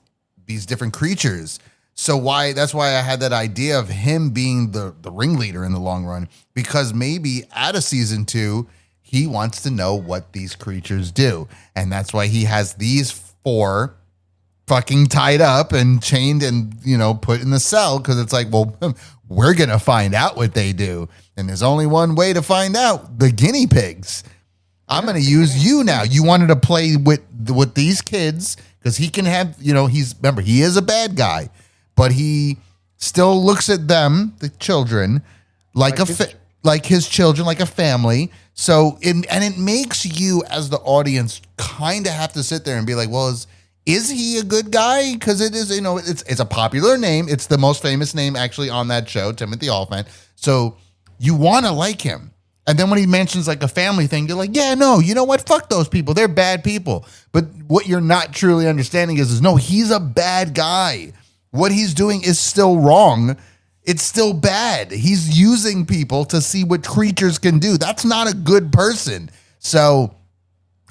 [SPEAKER 2] different creatures. So that's why I had that idea of him being the ringleader in the long run, because maybe out of season 2, he wants to know what these creatures do. And that's why he has these 4 fucking tied up and chained and, you know, put in the cell. Cause it's like, well, we're going to find out what they do. And there's only one way to find out: the guinea pigs. I'm going to use you now. You wanted to play with these kids because he can have, you know, he is a bad guy, but he still looks at them, the children, like his children, like a family. So, it makes you as the audience kind of have to sit there and be like, well, is he a good guy? Because it is, you know, it's a popular name. It's the most famous name actually on that show, Timothy Olyphant. So you want to like him. And then when he mentions like a family thing, you're like, yeah, no, you know what? Fuck those people. They're bad people. But what you're not truly understanding is no, he's a bad guy. What he's doing is still wrong. It's still bad. He's using people to see what creatures can do. That's not a good person. So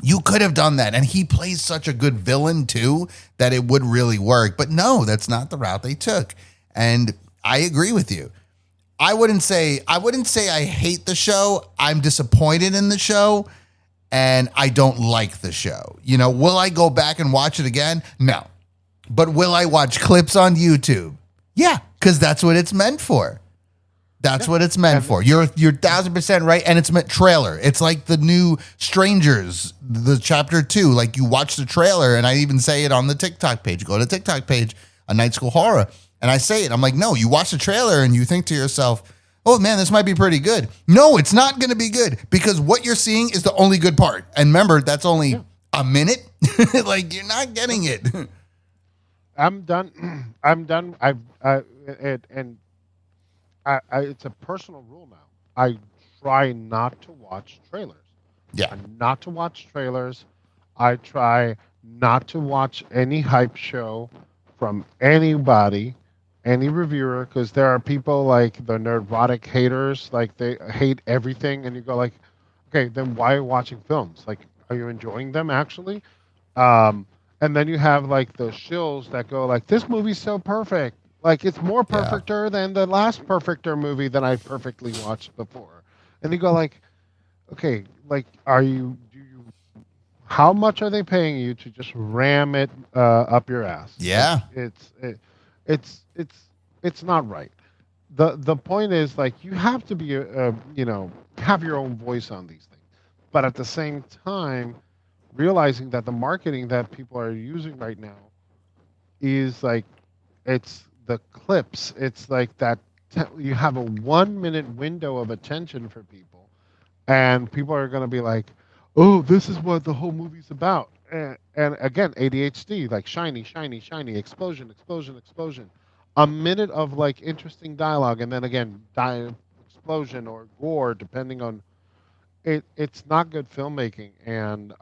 [SPEAKER 2] you could have done that. And he plays such a good villain too that it would really work. But no, that's not the route they took. And I agree with you. I wouldn't say I hate the show. I'm disappointed in the show and I don't like the show. You know, will I go back and watch it again? No. But will I watch clips on YouTube? Yeah, because that's what it's meant for. That's what it's meant for. You're 1,000% right. And it's meant trailer. It's like the new Strangers, the chapter 2. Like you watch the trailer, and I even say it on the TikTok page. Go to the TikTok page, A Night School Horror. And I say it. I'm like, no, you watch the trailer and you think to yourself, oh man, this might be pretty good. No, it's not going to be good because what you're seeing is the only good part. And remember, that's only a minute. Like you're not getting it.
[SPEAKER 3] I'm done. I'm done. It's a personal rule now. I try not to watch trailers.
[SPEAKER 2] Yeah.
[SPEAKER 3] Not to watch trailers. I try not to watch any hype show from anybody, any reviewer, because there are people like the neurotic haters, like they hate everything, and you go like, okay, then why are you watching films? Like, are you enjoying them actually? And then you have like the shills that go like, this movie's so perfect. Like it's more perfecter than the last perfecter movie that I perfectly watched before. And you go like, okay, like how much are they paying you to just ram it up your ass?
[SPEAKER 2] Yeah.
[SPEAKER 3] It's not right. The point is like you have to be have your own voice on these things. But at the same time, realizing that the marketing that people are using right now is like it's the clips. It's like that you have a 1 minute window of attention for people, and people are going to be like, oh, this is what the whole movie's about. And again, ADHD, like shiny, shiny, shiny, explosion, explosion, explosion. A minute of like interesting dialogue, and then again, explosion or gore, depending on it. It's not good filmmaking, and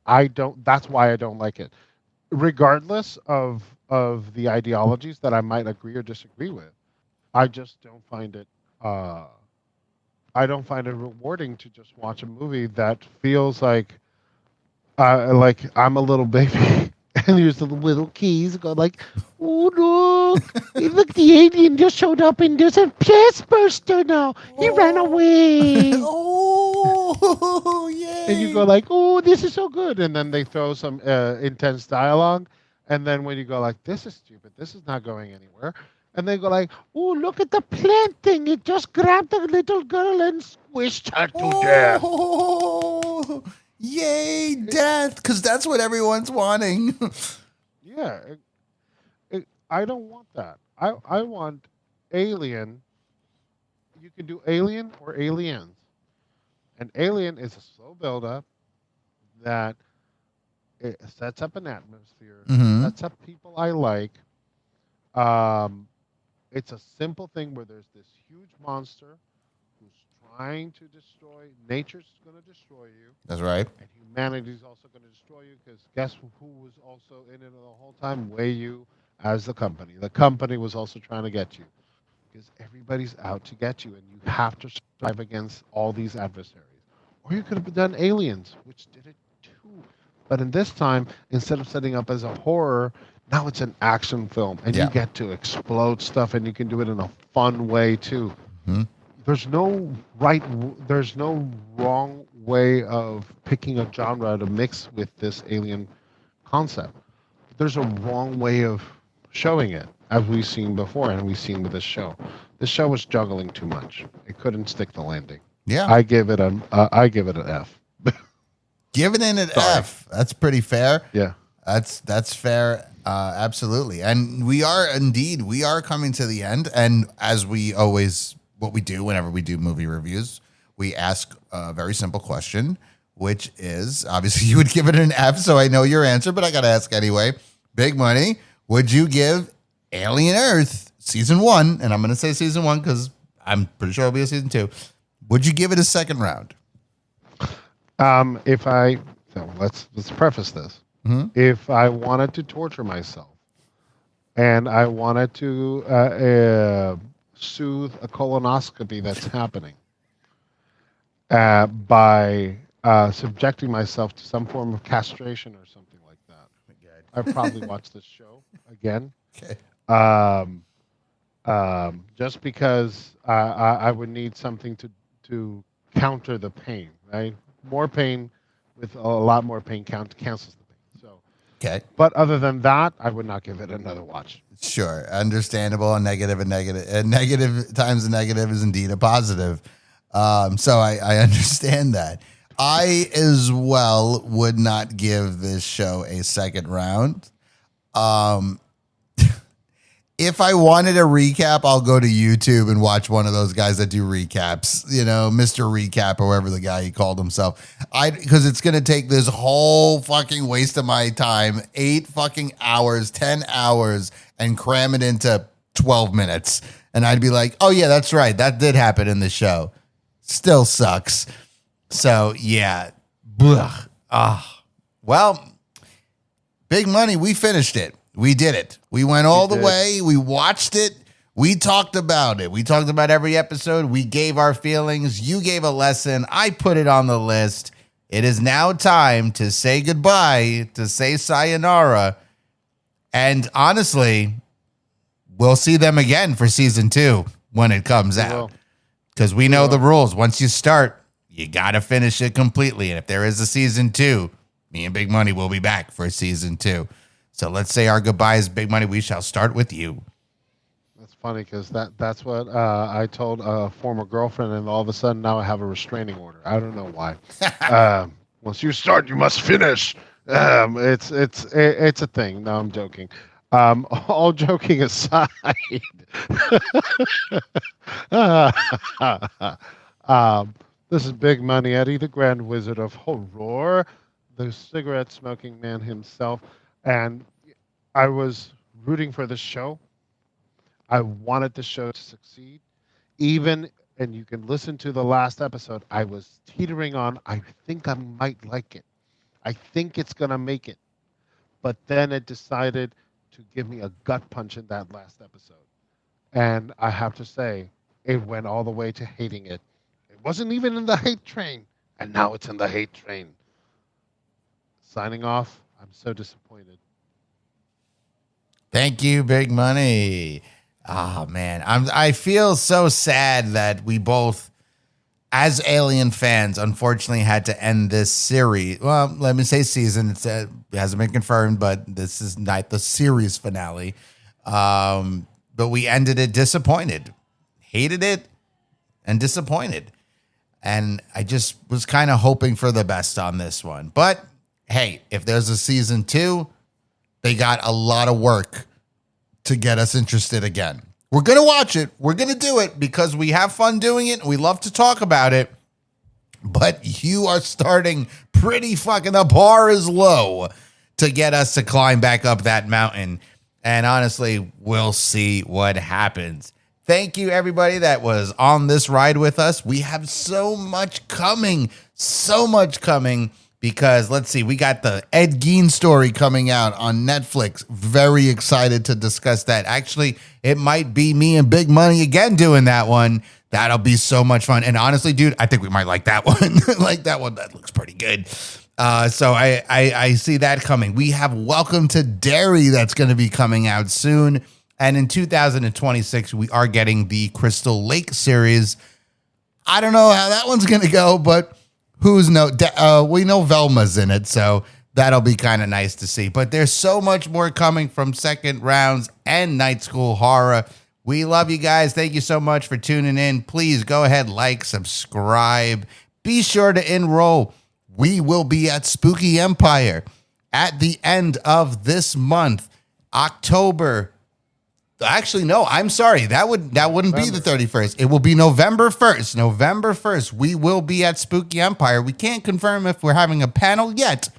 [SPEAKER 3] I don't. That's why I don't like it, regardless of the ideologies that I might agree or disagree with. I just don't find it. I don't find it rewarding to just watch a movie that feels like I'm a little baby, and there's the little keys go like, oh look, look, the alien just showed up, and there's a chest burster now. He ran away.
[SPEAKER 2] Oh,
[SPEAKER 3] And you
[SPEAKER 2] yay.
[SPEAKER 3] go like, "Oh, this is so good," and then they throw some intense dialogue, and then when you go like, "This is stupid. This is not going anywhere," and they go like, "Oh, look at the plant thing. It just grabbed the little girl and squished her to death."
[SPEAKER 2] Oh, yay, death. Because that's what everyone's wanting.
[SPEAKER 3] Yeah, I don't want that. I want Alien. You can do Alien or Aliens. And Alien is a slow build-up that it sets up an atmosphere,
[SPEAKER 2] Hmm.
[SPEAKER 3] sets up people I like. Um, it's a simple thing where there's this huge monster who's trying to destroy. Nature's going to destroy you,
[SPEAKER 2] That's right.
[SPEAKER 3] and humanity's also going to destroy you because guess who was also in it the whole time? Way you as the company. The company was also trying to get you because everybody's out to get you, and you have to survive against all these adversaries. Or you could have done Aliens, which did it too. But in this time, instead of setting up as a horror, now it's an action film, and you
[SPEAKER 2] Yeah.
[SPEAKER 3] get to explode stuff, and you can do it in a fun way too.
[SPEAKER 2] Hmm.
[SPEAKER 3] There's no there's no wrong way of picking a genre to mix with this alien concept. There's a wrong way of showing it, as we've seen before, and we've seen with this show. This show was juggling too much. It couldn't stick the landing.
[SPEAKER 2] Yeah.
[SPEAKER 3] I give it an F.
[SPEAKER 2] Giving it an
[SPEAKER 3] Sorry.
[SPEAKER 2] F. That's pretty fair.
[SPEAKER 3] Yeah.
[SPEAKER 2] That's fair. Absolutely. And we are coming to the end. And as we always, what we do whenever we do movie reviews, we ask a very simple question, which is obviously you would give it an F. So I know your answer, but I got to ask anyway. Big Money, would you give Alien Earth season 1? And I'm going to say season 1 because I'm pretty sure it'll be a season 2. Would you give it a second round?
[SPEAKER 3] If I so let's preface this.
[SPEAKER 2] Mhm.
[SPEAKER 3] If I wanted to torture myself and I wanted to soothe a colonoscopy that's happening by subjecting myself to some form of castration or something like that, I'd probably watch this show again.
[SPEAKER 2] Okay.
[SPEAKER 3] Just because I would need something to counter the pain, right? More pain with a lot more pain cancels the pain. So,
[SPEAKER 2] Okay.
[SPEAKER 3] but other than that, I would not give it another watch.
[SPEAKER 2] Sure, understandable. A negative, a negative times a negative is indeed a positive. So I understand that. I as well would not give this show a second round. If I wanted a recap, I'll go to YouTube and watch one of those guys that do recaps, Mr. Recap or whatever the guy he called himself. Because it's going to take this whole fucking waste of my time, 8 fucking hours, 10 hours, and cram it into 12 minutes. And I'd be like, oh yeah, that's right. That did happen in the show. Still sucks. So yeah. Blech. Well, Big Money, we finished it. We did it. We went all the way. We watched it. We talked about it. We talked about every episode. We gave our feelings. You gave a lesson. I put it on the list. It is now time to say goodbye, to say sayonara. And honestly, we'll see them again for season 2 when it comes out. Because we know the rules. Once you start, you got to finish it completely. And if there is a season 2, me and Big Money will be back for season 2. So let's say our goodbyes, Big Money. We shall start with you.
[SPEAKER 3] That's funny because that's what I told a former girlfriend, and all of a sudden now I have a restraining order. I don't know why. Once you start, you must finish. It's a thing. No, I'm joking. All joking aside, this is Big Money Eddie, the Grand Wizard of Horror, the cigarette smoking man himself, and I was rooting for this show. I wanted the show to succeed. Even, and you can listen to the last episode, I was teetering on, I think I might like it. I think it's going to make it. But then it decided to give me a gut punch in that last episode. And I have to say, it went all the way to hating it. It wasn't even in the hate train, and now it's in the hate train. Signing off, I'm so disappointed.
[SPEAKER 2] Thank you, Big Money. Oh man, I feel so sad that we both, as Alien fans, unfortunately had to end this series. Well, let me say season. It hasn't been confirmed, but this is not the series finale. But we ended it disappointed, hated it, and disappointed. And I just was kind of hoping for the best on this one. But hey, if there's a season 2, they got a lot of work to get us interested again. We're going to watch it. We're going to do it because we have fun doing it. We love to talk about it. But you are starting pretty fucking, the bar is low to get us to climb back up that mountain. And honestly, we'll see what happens. Thank you, everybody that was on this ride with us. We have so much coming. Because let's see, we got the Ed Gein story coming out on Netflix. Very excited to discuss that. Actually, it might be me and Big Money again doing that one. That'll be so much fun. And honestly, dude, I think we might like that one. Like that one, that looks pretty good. So I see that coming. We have Welcome to Derry that's going to be coming out soon. And in 2026, we are getting the Crystal Lake series. I don't know how that one's going to go, but we know Velma's in it, so that'll be kind of nice to see. But there's so much more coming from Second Rounds and Night School Horror. We love you guys. Thank you so much for tuning in. Please go ahead, like, subscribe. Be sure to enroll. We will be at Spooky Empire at the end of this month, October. Actually, no, I'm sorry. That wouldn't be the 31st. It will be November 1st. November 1st, we will be at Spooky Empire. We can't confirm if we're having a panel yet,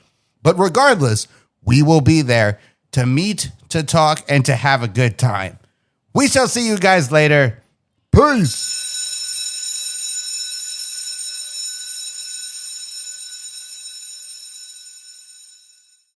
[SPEAKER 2] but regardless, we will be there to meet, to talk, and to have a good time. We shall see you guys later. Peace.